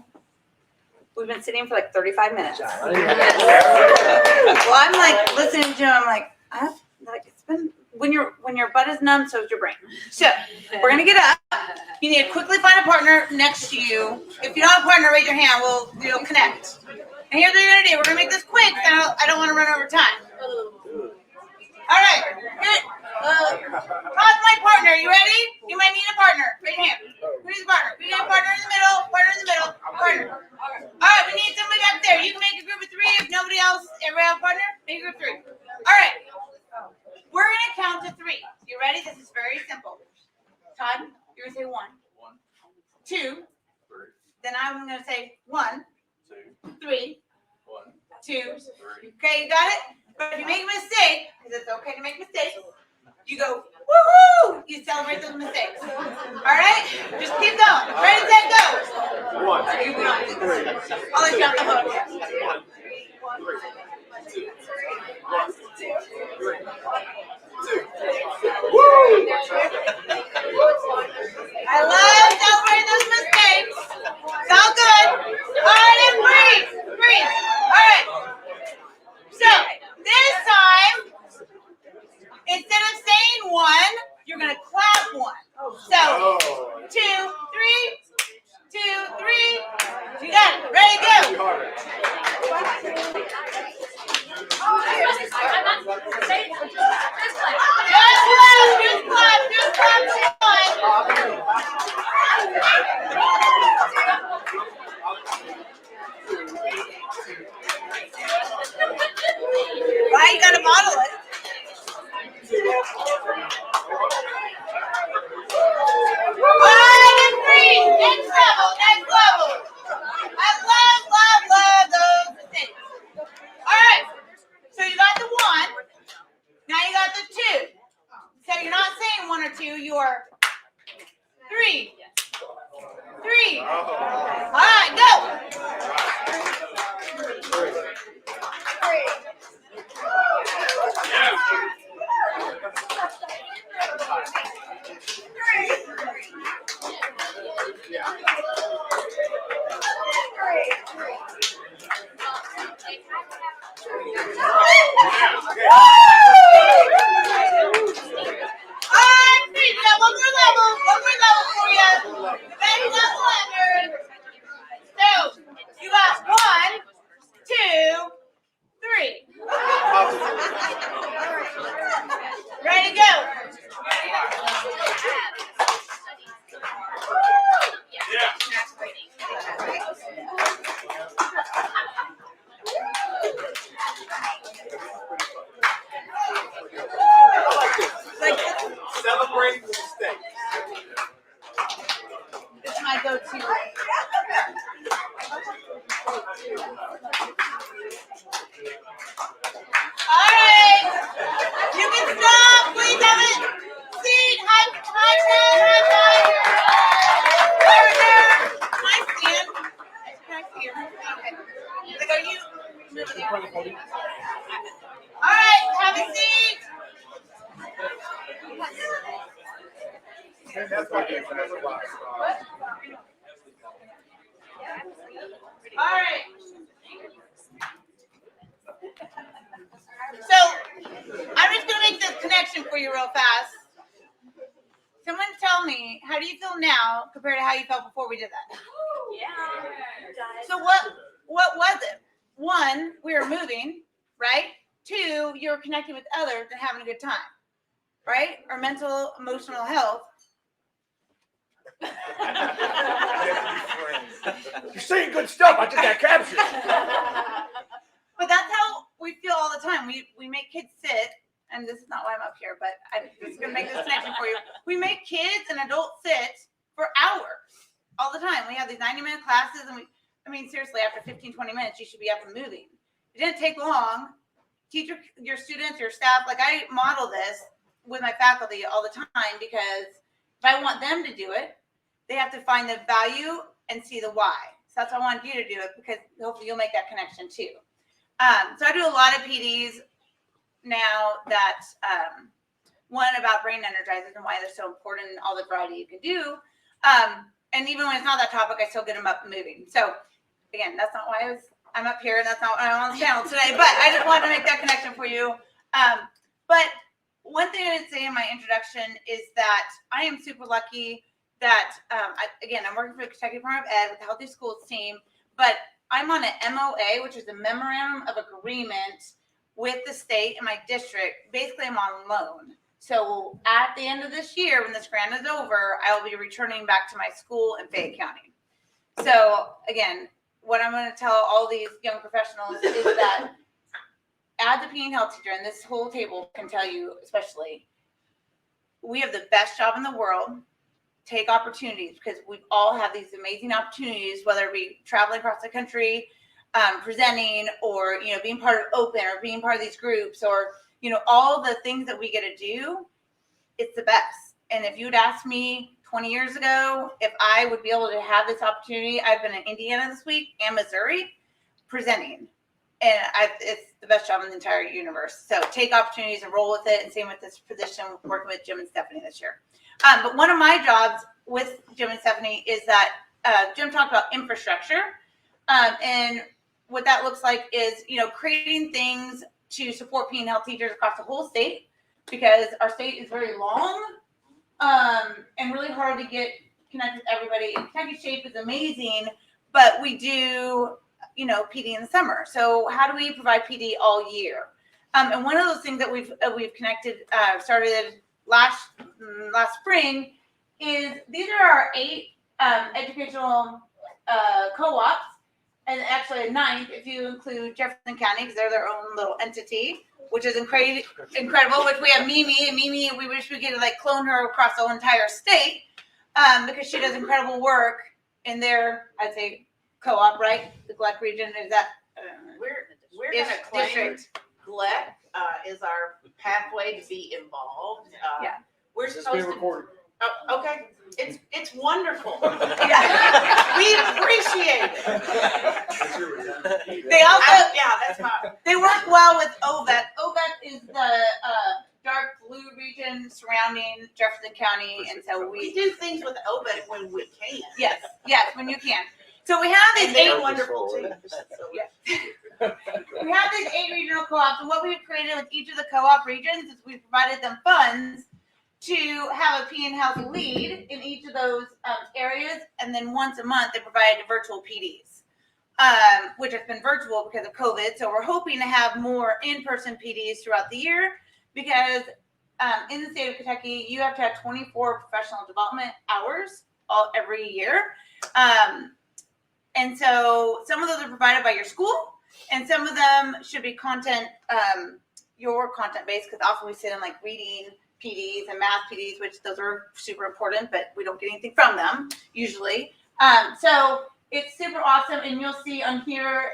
Speaker 5: we've been sitting for like 35 minutes. Well, I'm like listening to him. I'm like, it's been when your butt is numb, so is your brain. So we're gonna get up. You need to quickly find a partner next to you. If you don't have a partner, raise your hand. We'll connect. And here's what you're gonna do. We're gonna make this quick. I don't want to run over time. All right. Todd's my partner. You ready? You might need a partner. Raise your hand. Who needs a partner? We need a partner in the middle. Partner in the middle. Partner. All right. We need somebody up there. You can make a group of 3. If nobody else, everybody have a partner? Make a group of 3. All right. We're gonna count to 3. You ready? This is very simple. Todd, you're gonna say 1, 2. Then I'm gonna say 1, 3, 2. Okay, you got it? But if you make a mistake, because it's okay to make mistakes, you go, woohoo! You celebrate those mistakes. All right? Just keep going. Ready, set, go.
Speaker 2: 1, 2, 3.
Speaker 5: I'll let you off the hook.
Speaker 2: 1, 2, 3. Woo!
Speaker 5: I love celebrating those mistakes. It's all good. All right, and breathe. Breathe. All right. So this time, instead of saying 1, you're gonna clap 1. So 2, 3, 2, 3. You got it. Ready, go. Just clap 1. Why you gotta model it? 1 and 3. Next level. Next level. I love those things. All right. So you got the 1. Now you got the 2. So you're not saying 1 or 2. You are 3. 3. All right, go. 1, we were moving, right? 2, you were connecting with others and having a good time, right? Or mental, emotional health.
Speaker 7: You're saying good stuff. I just got captured.
Speaker 5: But that's how we feel all the time. We make kids sit, and this is not why I'm up here, but I'm just going to make this connection for you. We make kids and adults sit for hours all the time. We have these 90-minute classes, and I mean, seriously, after 15, 20 minutes, you should be up and moving. It didn't take long. Teach your students, your staff, like I model this with my faculty all the time, because if I want them to do it, they have to find the value and see the why. So that's why I want you to do it, because hopefully you'll make that connection too. So I do a lot of PDs now that, one about brain energizers and why they're so important and all the variety you can do. And even when it's not that topic, I still get them up and moving. So again, that's not why I'm up here, and that's not why I'm on the channel today, but I just wanted to make that connection for you. But one thing I would say in my introduction is that I am super lucky that, I'm working for the Kentucky Department of Ed with the Healthy Schools team, but I'm on an MOA, which is a Memorandum of Agreement with the state and my district. Basically, I'm on loan. So at the end of this year, when this grant is over, I will be returning back to my school in Fayette County. So again, what I'm going to tell all these young professionals is that as a PE and health teacher, and this whole table can tell you especially, we have the best job in the world. Take opportunities, because we all have these amazing opportunities, whether it be traveling across the country, presenting, or being part of Open, or being part of these groups, or all the things that we get to do. It's the best. And if you'd asked me 20 years ago if I would be able to have this opportunity, I've been in Indiana this week and Missouri presenting, and it's the best job in the entire universe. So take opportunities and roll with it. And same with this position, working with Jim and Stephanie this year. But one of my jobs with Jim and Stephanie is that Jim talked about infrastructure, and what that looks like is creating things to support PE and health teachers across the whole state, because our state is very long and really hard to get connected with everybody. And KYSHAPE is amazing, but we do PD in the summer. So how do we provide PD all year? And one of those things that we've connected started last spring is these are our 8 educational co-ops, and actually a 9th if you include Jefferson County, because they're their own little entity, which is incredible. Which we have Mimi, and Mimi, we wish we could clone her across the whole entire state, because she does incredible work in their, I'd say, co-op, right? The Gleck region is that.
Speaker 10: We're going to claim
Speaker 5: district.
Speaker 10: Gleck is our pathway to be involved.
Speaker 5: Yeah.
Speaker 10: We're
Speaker 7: This is
Speaker 10: supposed
Speaker 7: being
Speaker 10: to.
Speaker 7: recorded.
Speaker 10: Oh, okay. It's wonderful.
Speaker 5: Yeah.
Speaker 10: We appreciate it.
Speaker 5: They also
Speaker 10: That's my.
Speaker 5: they work well with OVET. OVET is the dark blue region surrounding Jefferson County, and so
Speaker 10: We
Speaker 5: we
Speaker 10: do things with OBET when we can.
Speaker 5: yes when you can. So we have these
Speaker 10: And they're
Speaker 5: 8
Speaker 10: wonderful too. So
Speaker 5: we have these 8 regional co-ops, and what we've created with each of the co-op regions is we've provided them funds to have a PE and health lead in each of those areas, and then once a month they provide virtual PDs, which has been virtual because of COVID. So we're hoping to have more in-person PDs throughout the year, because in the state of Kentucky you have to have 24 professional development hours every year, and so some of those are provided by your school, and some of them should be content, your content based, because often we sit in reading PDs and math PDs, which those are super important, but we don't get anything from them usually. So it's super awesome, and you'll see on here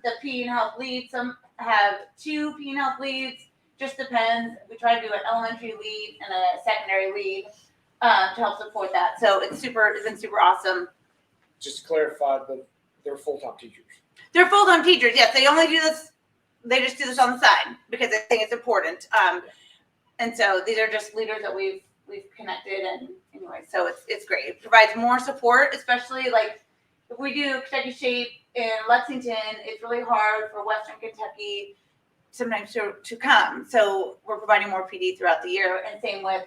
Speaker 5: the PE and health leads. Some have 2 PE and health leads, just depends. We try to do an elementary lead and a secondary lead to help support that. So it's been super awesome.
Speaker 7: Just to clarify, they're full-time teachers.
Speaker 5: They're full-time teachers. Yes, they only do this. They just do this on the side because they think it's important. And so these are just leaders that we've connected, and anyway, so it's great. It provides more support, especially if we do KYSHAPE in Lexington, it's really hard for Western Kentucky sometimes to come. So we're providing more PD throughout the year, and same with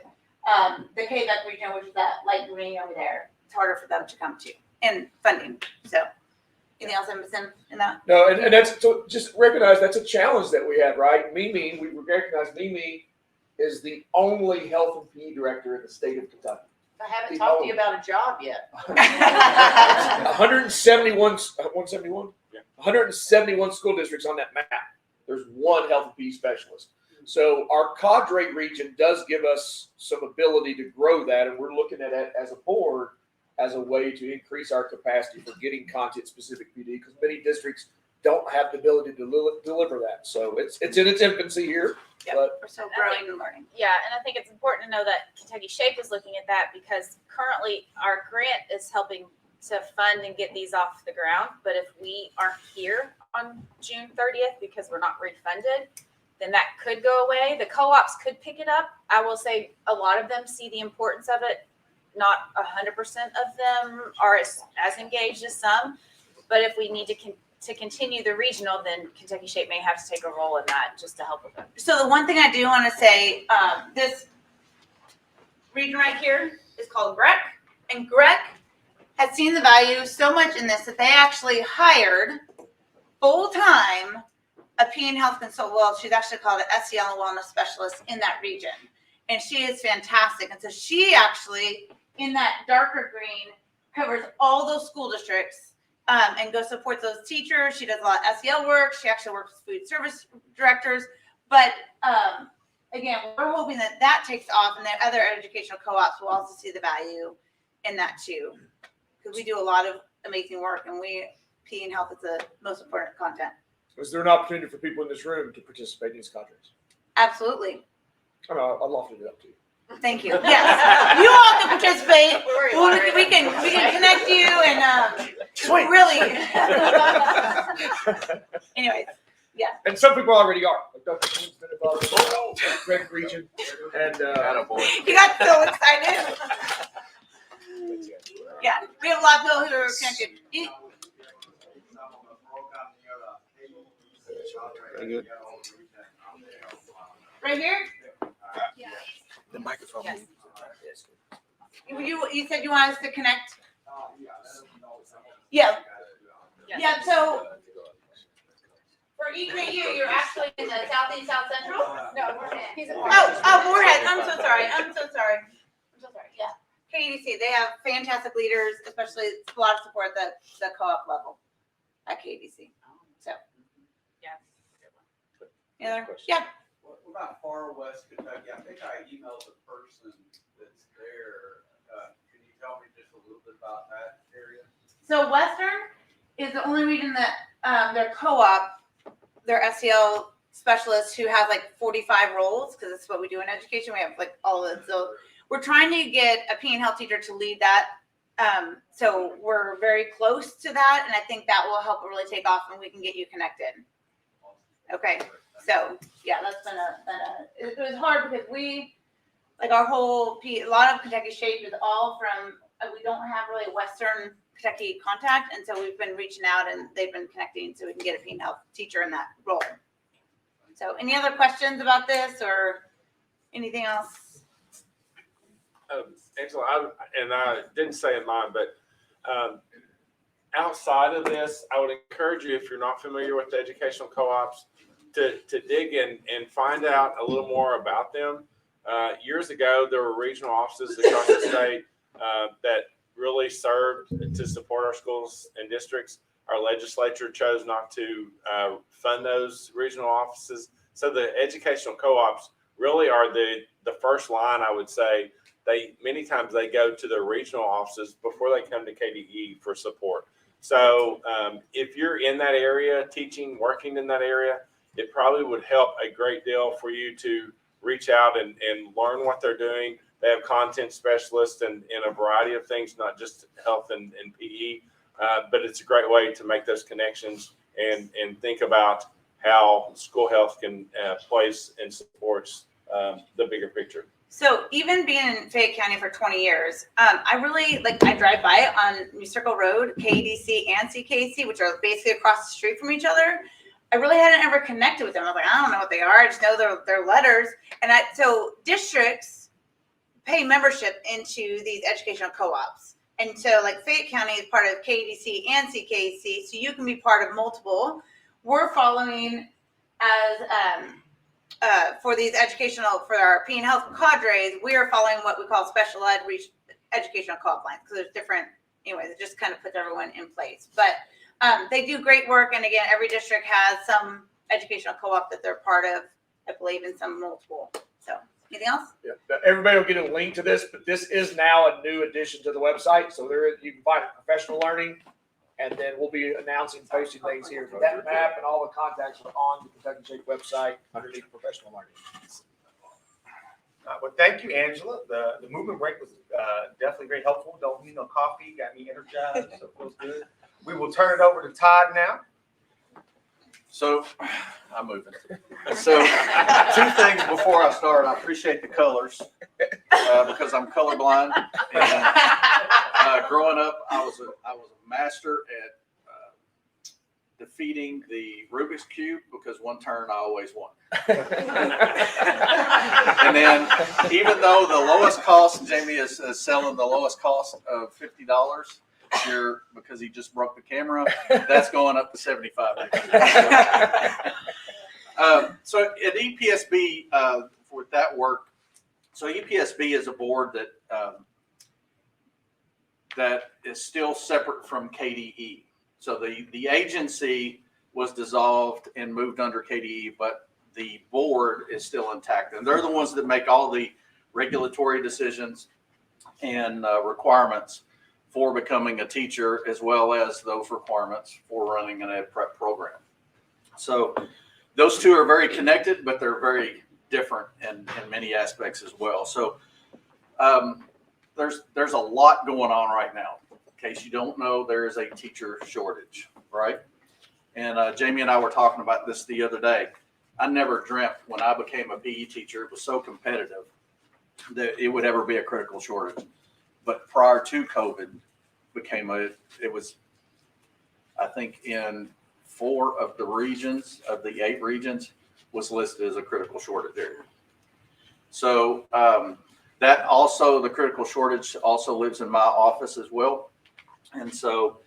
Speaker 5: the KDE region, which is that light green over there. It's harder for them to come to, and funding. So anything else I'm missing in that?
Speaker 7: No, and that's, so just recognize that's a challenge that we have, right? Mimi, we recognize Mimi is the only health and PE director in the state of Kentucky.
Speaker 10: I haven't talked to you about a job yet.
Speaker 7: 171 school districts on that map. There's 1 health and PE specialist. So our Cadres region does give us some ability to grow that, and we're looking at it as a board as a way to increase our capacity for getting content-specific PD, because many districts don't have the ability to deliver that. So it's in its infancy here, but
Speaker 5: We're still growing and learning.
Speaker 3: Yeah, and I think it's important to know that Kentucky Shape is looking at that because currently our grant is helping to fund and get these off the ground. But if we aren't here on June 30th because we're not refunded, then that could go away. The co-ops could pick it up. I will say a lot of them see the importance of it. Not 100% of them are as engaged as some. But if we need to continue the regional, then Kentucky Shape may have to take a role in that just to help with it.
Speaker 5: So the one thing I do want to say, this region right here is called GREC, and GREC has seen the value so much in this that they actually hired full-time a PE and health consultant. Well, she's actually called an SEL and wellness specialist in that region, and she is fantastic. And so she actually, in that darker green, covers all those school districts and go support those teachers. She does a lot of SEL work. She actually works with food service directors. But again, we're hoping that that takes off and that other educational co-ops will also see the value in that too. Because we do a lot of amazing work, and PE and health is the most important content.
Speaker 7: is there an opportunity for people in this room to participate in these Cadres?
Speaker 5: Absolutely.
Speaker 7: I mean, I'd love to do that too.
Speaker 5: Thank you. Yes, you all can participate. We can connect you and
Speaker 7: Sweet.
Speaker 5: really. Anyways,
Speaker 7: And some people already are. Like Dr. King's been involved in the Greg region, and
Speaker 5: you got so excited. Yeah, we have a lot of people who are connected.
Speaker 7: Very good.
Speaker 5: Right here.
Speaker 7: The microphone.
Speaker 3: Yes.
Speaker 5: You said you want us to connect. Yeah. Yeah. So for EKU, you're actually in the southeast, south central.
Speaker 3: No, we're in.
Speaker 5: Moorhead. I'm so sorry. Yeah. KDC, they have fantastic leaders, especially a lot of support at the co-op level at KDC. So.
Speaker 3: Yeah.
Speaker 5: Any other? Yeah.
Speaker 11: What about far west Kentucky? I think I emailed the person that's there. Can you tell me just a little bit about that area?
Speaker 5: So Western is the only region that their co-op, their SEL specialists who have like 45 roles, because that's what we do in education. We have like all of it. So we're trying to get a PE and health teacher to lead that. So we're very close to that, and I think that will help really take off, and we can get you connected. Okay. So yeah, that's been it was hard because we, like our whole a lot of Kentucky Shape is all from, we don't have really Western Kentucky contact. And so we've been reaching out and they've been connecting so we can get a PE and health teacher in that role. So any other questions about this or anything else?
Speaker 4: Angela, I didn't say it mine, but outside of this, I would encourage you, if you're not familiar with the educational co-ops, to dig in and find out a little more about them. Years ago, there were regional offices across the state that really served to support our schools and districts. Our legislature chose not to fund those regional offices. So the educational co-ops really are the first line, I would say. Many times they go to the regional offices before they come to KDE for support. So if you're in that area, teaching, working in that area, it probably would help a great deal for you to reach out and learn what they're doing. They have content specialists in a variety of things, not just health and PE, but it's a great way to make those connections and think about how school health can plays and supports the bigger picture.
Speaker 5: So even being in Fayette County for 20 years, I really, I drive by on New Circle Road, KDC and CKC, which are basically across the street from each other. I really hadn't ever connected with them. I was like, I don't know what they are. I just know their letters. And so districts pay membership into these educational co-ops. And so Fayette County is part of KDC and CKC, so you can be part of multiple. We're following as, for these for our PE and health cadres, we are following what we call special ed educational co-op lines, because there's different, anyways, it just kind of puts everyone in place. But they do great work. And again, every district has some educational co-op that they're part of, I believe, in some multiple. So Anything else?
Speaker 7: Yeah, everybody will get a link to this, but this is now a new addition to the website. So you can find it, professional learning, and then we'll be announcing, posting things here. But that map and all the contacts are on the Kentucky Shape website underneath professional learning.
Speaker 2: Well, thank you, Angela. The movement break was definitely very helpful. Don't need no coffee. Got me energized. So it feels good. We will turn it over to Todd now.
Speaker 6: So I'm moving. So 2 things before I start. I appreciate the colors because I'm colorblind. And, growing up, I was a master at defeating the Rubik's Cube because one turn I always won. And then even though the lowest cost, Jamie is selling the lowest cost of $50 here because he just broke the camera, that's going up to $75. So at EPSB, for that work, so EPSB is a board that is still separate from KDE. So the agency was dissolved and moved under KDE, but the board is still intact. And they're the ones that make all the regulatory decisions and requirements for becoming a teacher, as well as those requirements for running an ed prep program. So those two are very connected, but they're very different in many aspects as well. So there's a lot going on right now. In case you don't know, there is a teacher shortage, right? And Jamie and I were talking about this the other day. I never dreamt when I became a PE teacher, it was so competitive that it would ever be a critical shortage. But prior to COVID, it was, I think, in 4 of the regions, of the 8 regions, was listed as a critical shortage area. So that also, the critical shortage also lives in my office as well. And so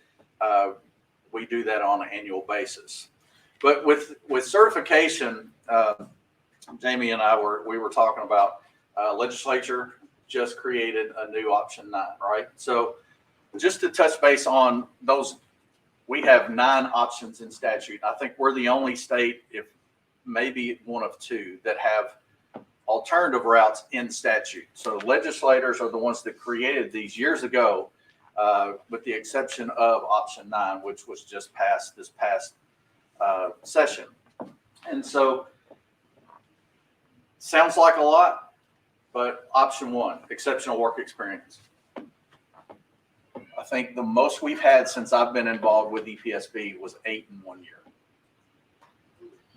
Speaker 6: we do that on an annual basis. But with certification, Jamie and I were talking about legislature just created a new option 9, right? So just to touch base on those, we have 9 options in statute. I think we're the only state, if maybe one of 2, that have alternative routes in statute. So legislators are the ones that created these years ago, with the exception of option 9, which was just passed this past session. And so sounds like a lot, but option 1, exceptional work experience. I think the most we've had since I've been involved with EPSB was 8 in 1 year.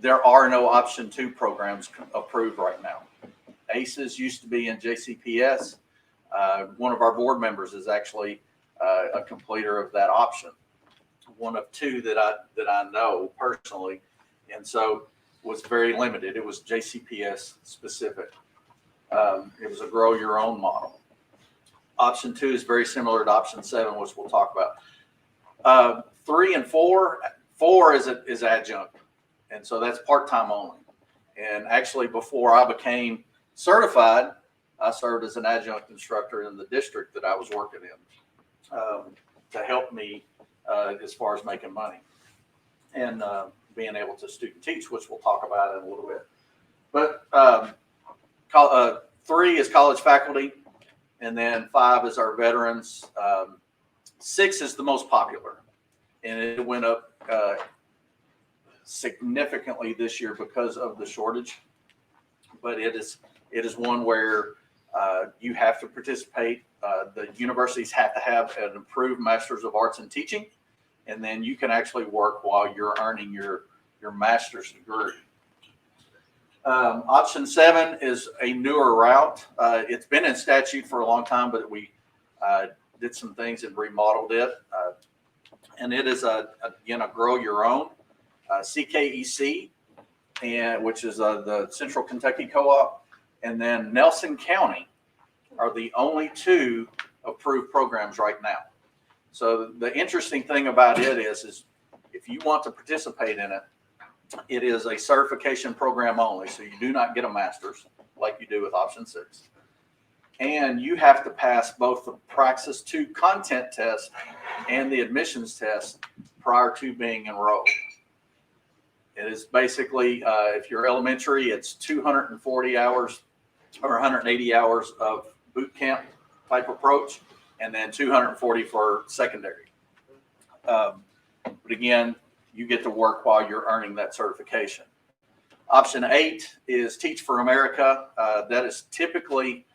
Speaker 6: There are no option 2 programs approved right now. ACES used to be in JCPS. One of our board members is actually a completer of that option. One of 2 that I know personally, and so was very limited. It was JCPS specific. It was a grow your own model. Option 2 is very similar to option 7, which we'll talk about. 3 and 4 is adjunct, and so that's part-time only. And actually, before I became certified, I served as an adjunct instructor in the district that I was working in to help me as far as making money and being able to student teach, which we'll talk about in a little bit. But 3 is college faculty, and then 5 is our veterans. 6 is the most popular, and it went up significantly this year because of the shortage. But it is one where you have to participate. The universities have to have an approved Master's of Arts in Teaching, and then you can actually work while you're earning your master's degree. Option 7 is a newer route. It's been in statute for a long time, but we did some things and remodeled it. And it is again a grow your own CKEC, and which is the Central Kentucky Co-op, and then Nelson County are the only 2 approved programs right now. So the interesting thing about it is if you want to participate in it, it is a certification program only. So you do not get a master's like you do with option 6. And you have to pass both the Praxis 2 content test and the admissions test prior to being enrolled. It is basically, if you're elementary, it's 240 hours or 180 hours of boot camp type approach, and then 240 for secondary. But again, you get to work while you're earning that certification. Option 8 is Teach for America. That is typically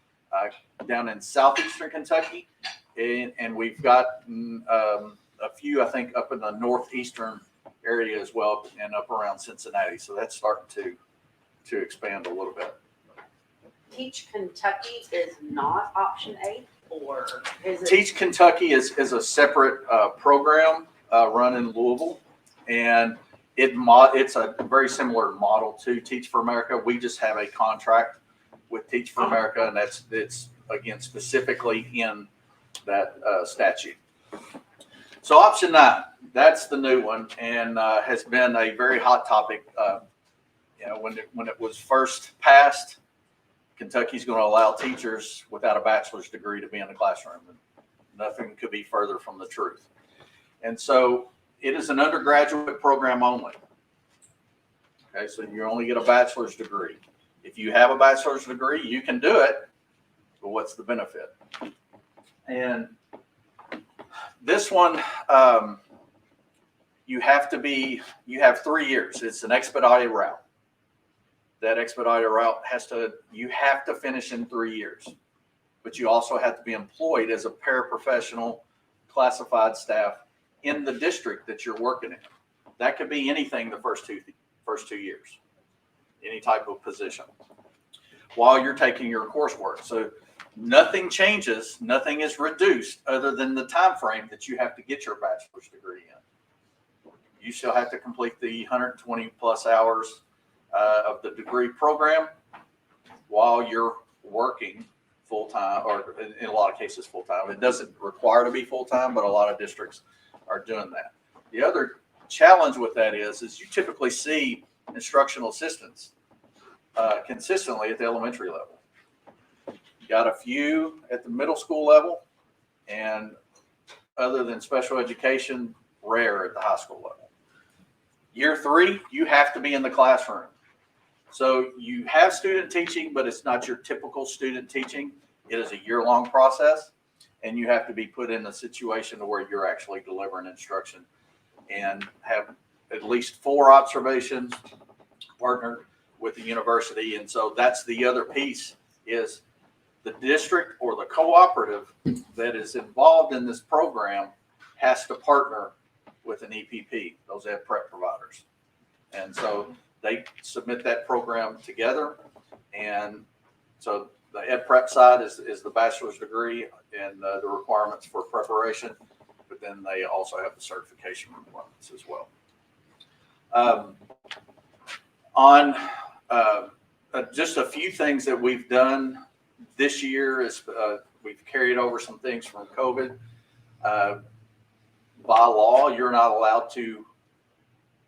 Speaker 6: down in southeastern Kentucky, and we've got a few, I think, up in the northeastern area as well, and up around Cincinnati. So that's starting to expand a little bit.
Speaker 12: Teach Kentucky is not option 8, or is it?
Speaker 6: Teach Kentucky is a separate program run in Louisville, and it's a very similar model to Teach for America. We just have a contract with Teach for America, and it's again specifically in that statute. So option 9, that's the new one, and has been a very hot topic. When it was first passed, Kentucky's going to allow teachers without a bachelor's degree to be in the classroom. And nothing could be further from the truth. And so it is an undergraduate program only. Okay, so you only get a bachelor's degree. If you have a bachelor's degree, you can do it, but what's the benefit? And this one, you have 3 years. It's an expedited route. That expedited route you have to finish in 3 years, but you also have to be employed as a paraprofessional classified staff in the district that you're working in. That could be anything the first two years, any type of position while you're taking your coursework. So nothing changes, nothing is reduced other than the time frame that you have to get your bachelor's degree in. You still have to complete the 120 plus hours of the degree program while you're working full-time, or in a lot of cases full-time. It doesn't require to be full-time, but a lot of districts are doing that. The other challenge with that is you typically see instructional assistants consistently at the elementary level. You got a few at the middle school level, and other than special education, rare at the high school level. Year 3, you have to be in the classroom. So you have student teaching, but it's not your typical student teaching. It is a year-long process, and you have to be put in a situation where you're actually delivering instruction and have at least 4 observations partnered with the university. And so that's the other piece, is the district or the cooperative that is involved in this program has to partner with an EPP, those ed prep providers. And so they submit that program together. And so the ed prep side is the bachelor's degree and the requirements for preparation, but then they also have the certification requirements as well. Just a few things that we've done this year is we've carried over some things from COVID. By law, you're not allowed to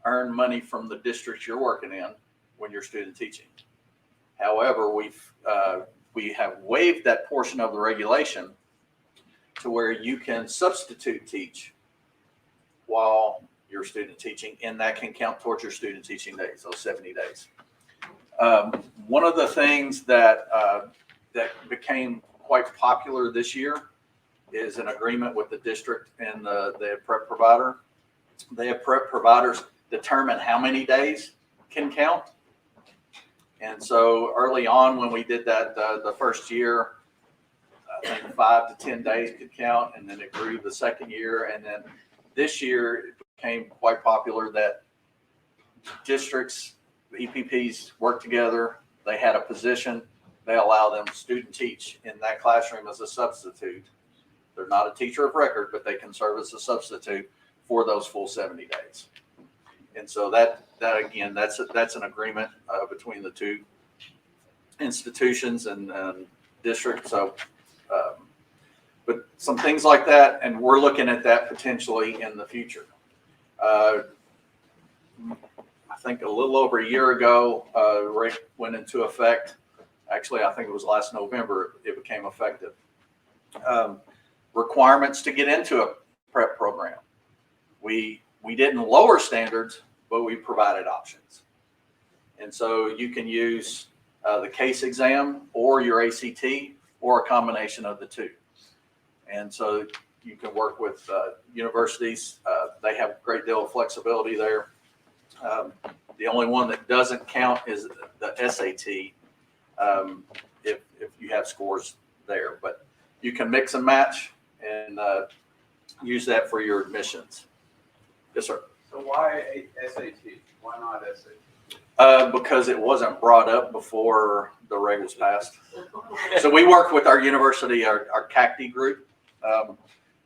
Speaker 6: earn money from the district you're working in when you're student teaching. However, we have waived that portion of the regulation to where you can substitute teach while you're student teaching, and that can count towards your student teaching days, those 70 days. One of the things that became quite popular this year is an agreement with the district and the prep provider. The prep providers determine how many days can count. And so early on when we did that, the first year, I think 5 to 10 days could count, and then it grew the second year. And then this year it became quite popular that districts, EPPs work together. They had a position. They allow them to student teach in that classroom as a substitute. They're not a teacher of record, but they can serve as a substitute for those full 70 days. And so that again, that's an agreement between the two institutions and districts. So, but some things like that, and we're looking at that potentially in the future. I think a little over a year ago, rate went into effect. Actually, I think it was last November it became effective. Requirements to get into a prep program. We didn't lower standards, but we provided options. And so you can use the case exam or your ACT or a combination of the two. And so you can work with universities. They have a great deal of flexibility there. The only one that doesn't count is the SAT if you have scores there. But you can mix and match and use that for your admissions. Yes, sir.
Speaker 11: So why SAT? Why not SAT?
Speaker 6: Because it wasn't brought up before the reg was passed. So we worked with our university, our KDE group,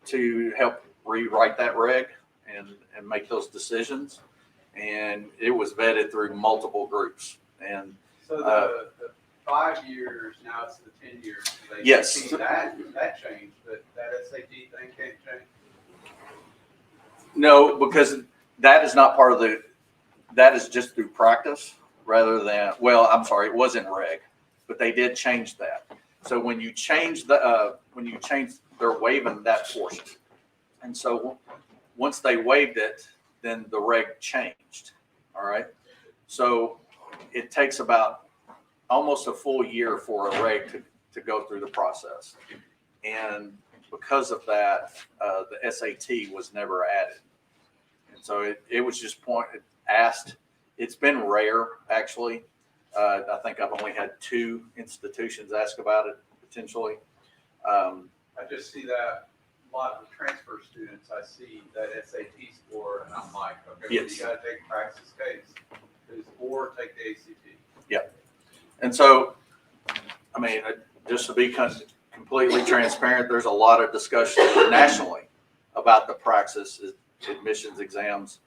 Speaker 6: to help rewrite that reg and make those decisions. And it was vetted through multiple groups. And
Speaker 11: So the 5 years, now it's the 10 years. of ACT.
Speaker 6: Yes.
Speaker 11: That changed, but that SAT thing can't change.
Speaker 6: no, because that is not part of that is just through practice rather than, well, I'm sorry, it was in reg, but they did change that. So when you change they're waiving that portion. And so once they waived it, then the reg changed. All right. So it takes about almost a full year for a reg to go through the process. And because of that, the SAT was never added. And so it was just asked. It's been rare, actually. I think I've only had 2 institutions ask about it potentially.
Speaker 11: I just see that a lot of transfer students, I see that SAT score, and I'm like, okay, well,
Speaker 6: Yes.
Speaker 11: you gotta take a practice case, or take the ACT.
Speaker 6: And so, I mean, just to be completely transparent, there's a lot of discussion nationally about the praxis admissions exams.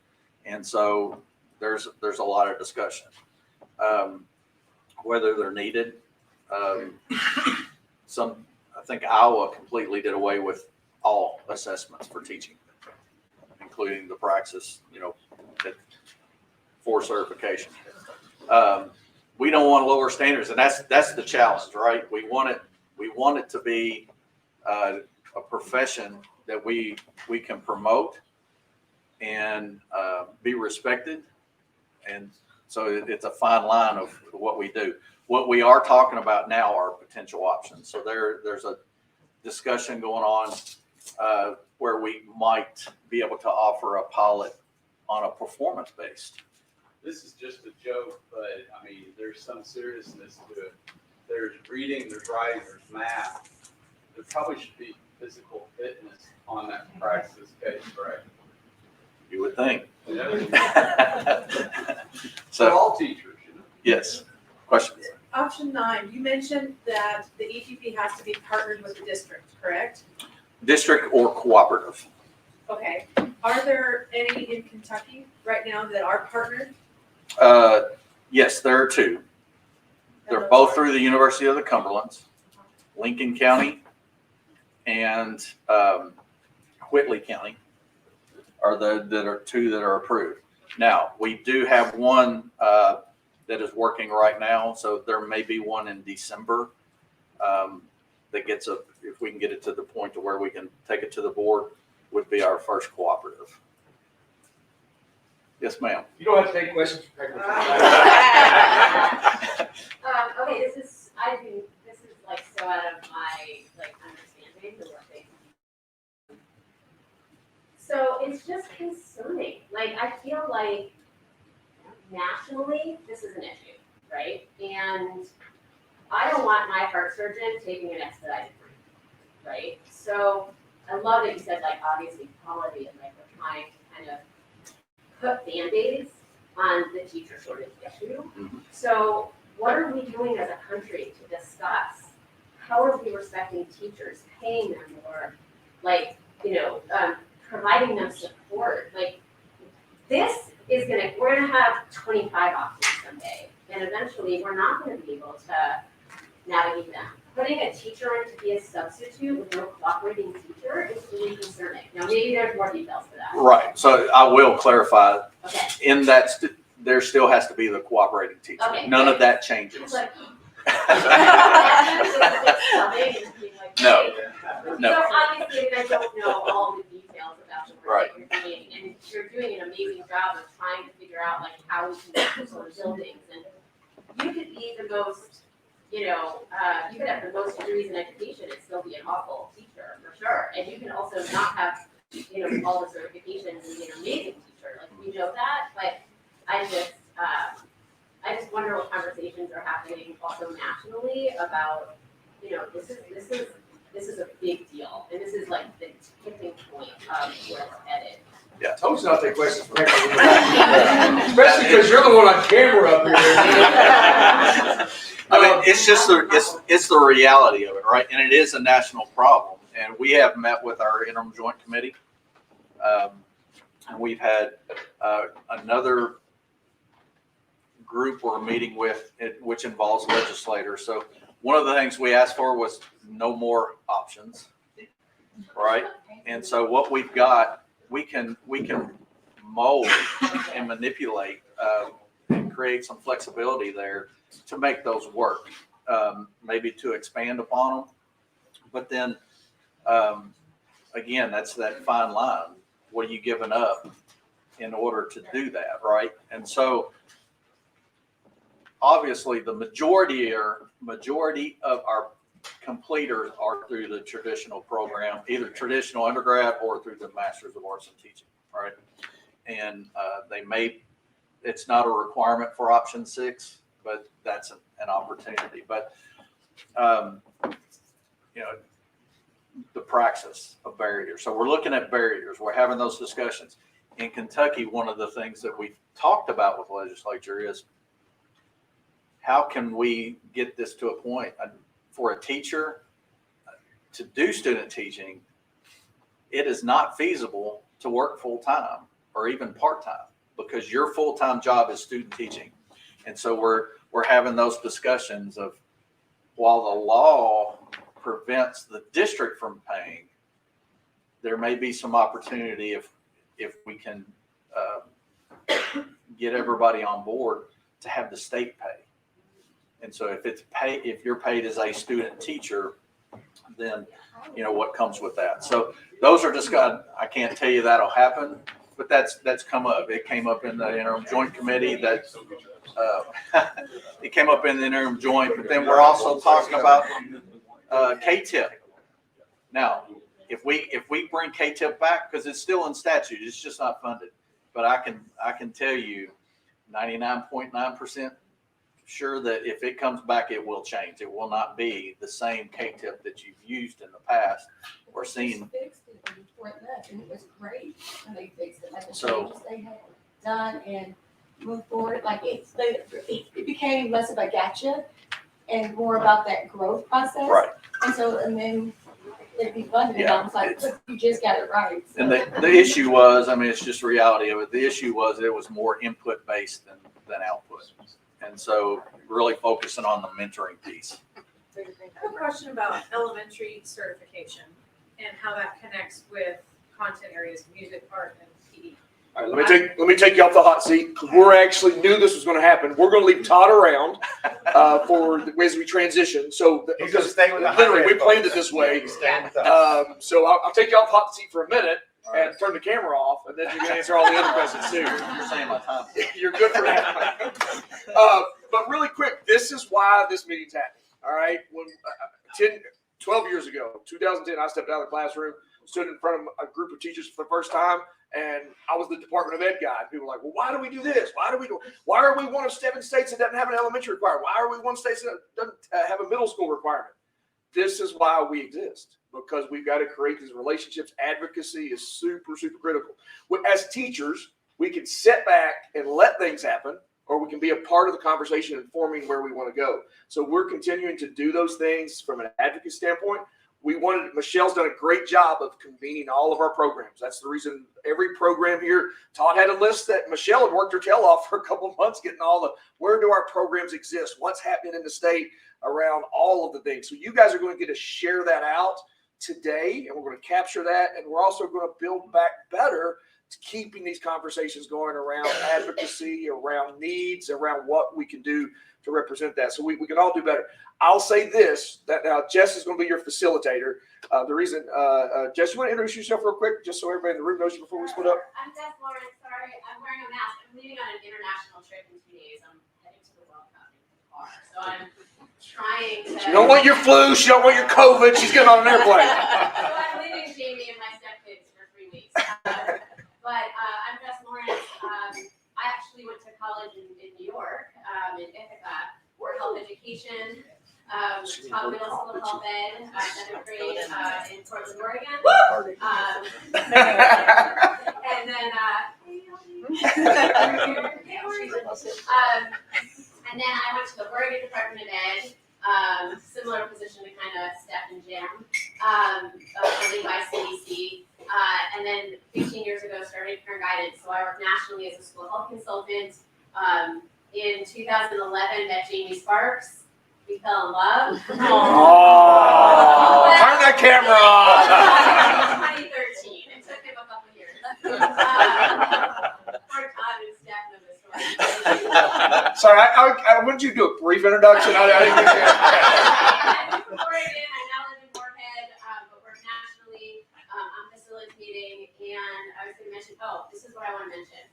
Speaker 6: And so there's a lot of discussion, whether they're needed. I think Iowa completely did away with all assessments for teaching, including the praxis, for certification. We don't want to lower standards, and that's the challenge, right? We want it to be a profession that we can promote and be respected, and so it's a fine line of what we do. What we are talking about now are potential options. So there's a discussion going on where we might be able to offer a pilot on a performance based.
Speaker 11: This is just a joke, but I mean, there's some seriousness to it. There's reading, there's writing, there's math. There probably should be physical fitness on that practice case, right?
Speaker 6: You would think.
Speaker 11: Yeah. For
Speaker 6: So
Speaker 11: all teachers,
Speaker 6: yes, questions?
Speaker 13: Option 9, you mentioned that the ETP has to be partnered with the district, correct?
Speaker 6: District or cooperative?
Speaker 13: Okay. Are there any in Kentucky right now that are partnered?
Speaker 6: Yes, there are 2. They're both through the University of the Cumberlands, Lincoln County, and Whitley County are that are 2 that are approved. Now, we do have one that is working right now, so there may be one in December that gets if we can get it to the point to where we can take it to the board, would be our first cooperative. Yes, ma'am.
Speaker 7: You don't have to take questions from
Speaker 12: Okay, this is like so out of my understanding the work they do. So it's just concerning. I feel like nationally this is an issue, right? And I don't want my heart surgeon taking an expedited route, right? So I love that you said obviously quality and we're trying to kind of put Band-Aids on the teacher shortage issue. So what are we doing as a country to discuss how are we respecting teachers, paying them more, providing them support? This is we're gonna have 25 options someday, and eventually we're not gonna be able to navigate them. Putting a teacher in to be a substitute with no cooperating teacher is really concerning. Now, maybe there's more details to that.
Speaker 6: Right. So I will clarify.
Speaker 12: Okay.
Speaker 6: In that, there still has to be the cooperating teacher.
Speaker 12: Okay,
Speaker 6: None
Speaker 12: great.
Speaker 6: of that changes.
Speaker 12: No.
Speaker 6: No.
Speaker 12: So obviously, I don't know all the details about the work
Speaker 6: Right.
Speaker 12: that you're doing, and you're doing an amazing job of trying to figure out how we can get people in buildings. And you could be the most, you could have the most degrees in education and still be an awful teacher, for sure. And you can also not have, all the certifications and be an amazing teacher. Like, we know that, but I just wonder what conversations are happening also nationally about, this is a big deal, and this is like the tipping point of where it's headed.
Speaker 7: Yeah, told you not to take questions from me. Especially because you're the one on camera up here.
Speaker 6: I mean, it's just it's the reality of it, right? And it is a national problem. And we have met with our interim joint committee. And we've had another group we're meeting with, which involves legislators. So one of the things we asked for was no more options, right? And so what we've got, we can mold and manipulate and create some flexibility there to make those work, maybe to expand upon them. But then, again, that's that fine line. What are you giving up in order to do that, right? And so, obviously, the majority of our completers are through the traditional program, either traditional undergrad or through the Masters of Arts in Teaching, right? And it's not a requirement for option 6, but that's an opportunity. But, the praxis of barriers. So we're looking at barriers. We're having those discussions. In Kentucky, one of the things that we've talked about with the legislature is how can we get this to a point for a teacher to do student teaching? It is not feasible to work full-time or even part-time because your full-time job is student teaching. And so we're having those discussions of, while the law prevents the district from paying, there may be some opportunity if we can get everybody on board to have the state pay. And so if you're paid as a student teacher, then what comes with that. So those are discussed. I can't tell you that'll happen, but that's come up. It came up in the interim joint committee that it came up in the interim joint, but then we're also talking about KTIP. Now, if we bring KTIP back, because it's still in statute, it's just not funded. But I can tell you 99.9% sure that if it comes back, it will change. It will not be the same KTIP that you've used in the past or seen.
Speaker 9: They fixed it before it left, and it was great when they fixed it. Like the
Speaker 6: So-
Speaker 9: changes they had done and moved forward, like it became less of a gotcha and more about that growth process.
Speaker 6: Right.
Speaker 9: And then it'd be funded, and I was like, look, you just got it right. So-
Speaker 6: And the issue was, I mean, it's just reality of it. The issue was it was more input based than output. And so really focusing on the mentoring piece.
Speaker 13: I have a question about elementary certification and how that connects with content areas, music, art, and PE.
Speaker 1: All right, let me take you off the hot seat because we're actually knew this was going to happen. We're going to leave Todd around as we transition. So
Speaker 2: He's gonna stay with the
Speaker 1: literally, we
Speaker 2: high-red
Speaker 1: planned it
Speaker 2: folks.
Speaker 1: this way.
Speaker 2: He's staying with us.
Speaker 1: So I'll take you off the hot seat for a minute and turn the camera off, and then you can answer all the other questions too.
Speaker 6: You're saying my time.
Speaker 1: You're good for that. But really quick, this is why this meeting's happening. All right, when 12 years ago, 2010, I stepped out of the classroom, stood in front of a group of teachers for the first time, and I was the Department of Ed guy. And people were like, well, why do we do this? Why are we one of 7 states that doesn't have an elementary requirement? Why are we one state that doesn't have a middle school requirement? This is why we exist, because we've got to create these relationships. Advocacy is super, super critical. As teachers, we can sit back and let things happen, or we can be a part of the conversation informing where we want to go. So we're continuing to do those things from an advocacy standpoint. Michelle's done a great job of convening all of our programs. That's the reason every program here, Todd had a list that Michelle had worked her tail off for a couple of months, getting where do our programs exist? What's happening in the state around all of the things. So you guys are going to get to share that out today, and we're going to capture that. And we're also going to build back better to keeping these conversations going around advocacy, around needs, around what we can do to represent that. So we can all do better. I'll say this, that now Jess is going to be your facilitator. The reason, Jess, you want to introduce yourself real quick, just so everybody in the room knows you before we split up?
Speaker 12: I'm Jess Lawrence, sorry, I'm wearing a mask. I'm leaving on an international trip in 2 days. I'm heading to the World Cup in are. So I'm trying to.
Speaker 1: She don't want your flu. She don't want your COVID. She's getting on an airplane.
Speaker 12: So I'm leaving Jamie and my stepkids for 3 weeks. But I'm Jess Lawrence. I actually went to college in New York, in Ithaca, for health education. Taught middle school health ed, 7th grade in Portland, Oregon. And then, and then I went to the Oregon Department of Ed, similar position to kind of Steph and Jim, funded by CDC. And then 15 years ago, started Parent Guidance. So I work nationally as a school health consultant. In 2011, met Jamie Sparks. We fell in love.
Speaker 1: Oh, turn that camera on.
Speaker 12: 2013. It took him a couple years. Poor Todd and Steph know this story.
Speaker 1: Sorry, I wanted you to do a brief introduction. I didn't get
Speaker 12: I'm from Oregon. I now live in Moorhead, but work nationally. I'm facilitating, and I was going to mention. Oh, this is what I want to mention.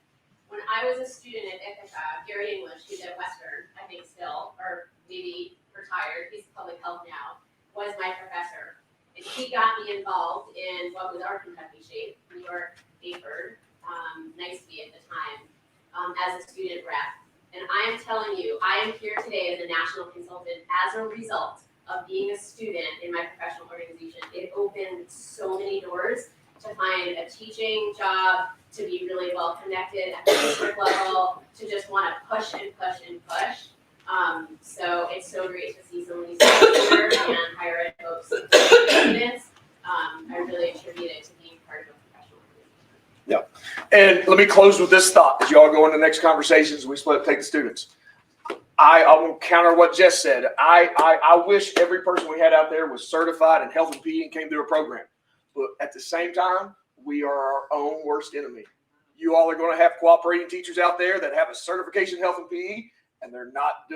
Speaker 12: When I was a student at Ithaca, Gary English, who's at Western, I think still, or maybe retired, he's public health now, was my professor. And he got me involved in what was our Kentucky Shape, New York AFERD, NICE at the time, as a student rep. And I am telling you, I am here today as a national consultant as a result of being a student in my professional organization. It opened so many doors to find a teaching job, to be really well connected at the district level, to just want to push and push and push. So it's so great to see some of these here and higher ed folks and students. I really attribute it to being part of a professional organization.
Speaker 1: Yeah. And let me close with this thought as you all go into the next conversations. We split up, take the students. I will counter what Jess said. I wish every person we had out there was certified in health and PE and came through a program. But at the same time, we are our own worst enemy. You all are going to have cooperating teachers out there that have a certification in health and PE, and they're not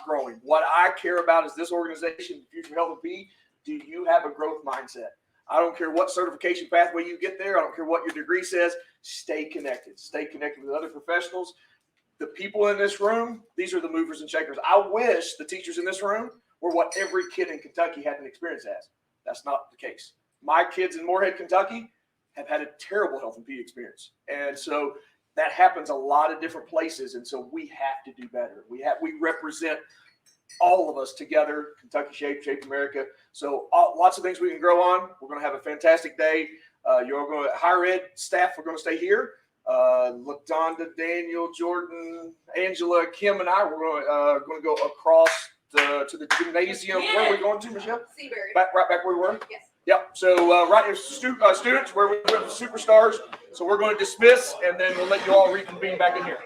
Speaker 1: growing. What I care about is this organization, Future Health and PE. Do you have a growth mindset? I don't care what certification pathway you get there. I don't care what your degree says. Stay connected. Stay connected with other professionals. The people in this room, these are the movers and shakers. I wish the teachers in this room were what every kid in Kentucky had an experience as. That's not the case. My kids in Moorhead, Kentucky, have had a terrible health and PE experience. And so that happens a lot of different places. And so we have to do better. We represent all of us together, Kentucky Shape, Shape America. So lots of things we can grow on. We're going to have a fantastic day. You're going to higher ed staff. We're going to stay here. LaDonda, Daniel, Jordan, Angela, Kim, and I, we're going to go across to the gymnasium. Where are we going to, Michelle?
Speaker 5: Seabury.
Speaker 1: Right back where we were?
Speaker 5: Yes.
Speaker 1: Yep. So right here, students, where we're the superstars. So we're going to dismiss, and then we'll let you all reconvene back in here.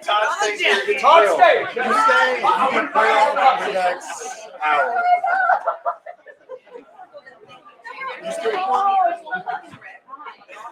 Speaker 2: Todd, stay here.
Speaker 1: Todd, stay.
Speaker 2: You stay. You can grill for the next hour. You stay.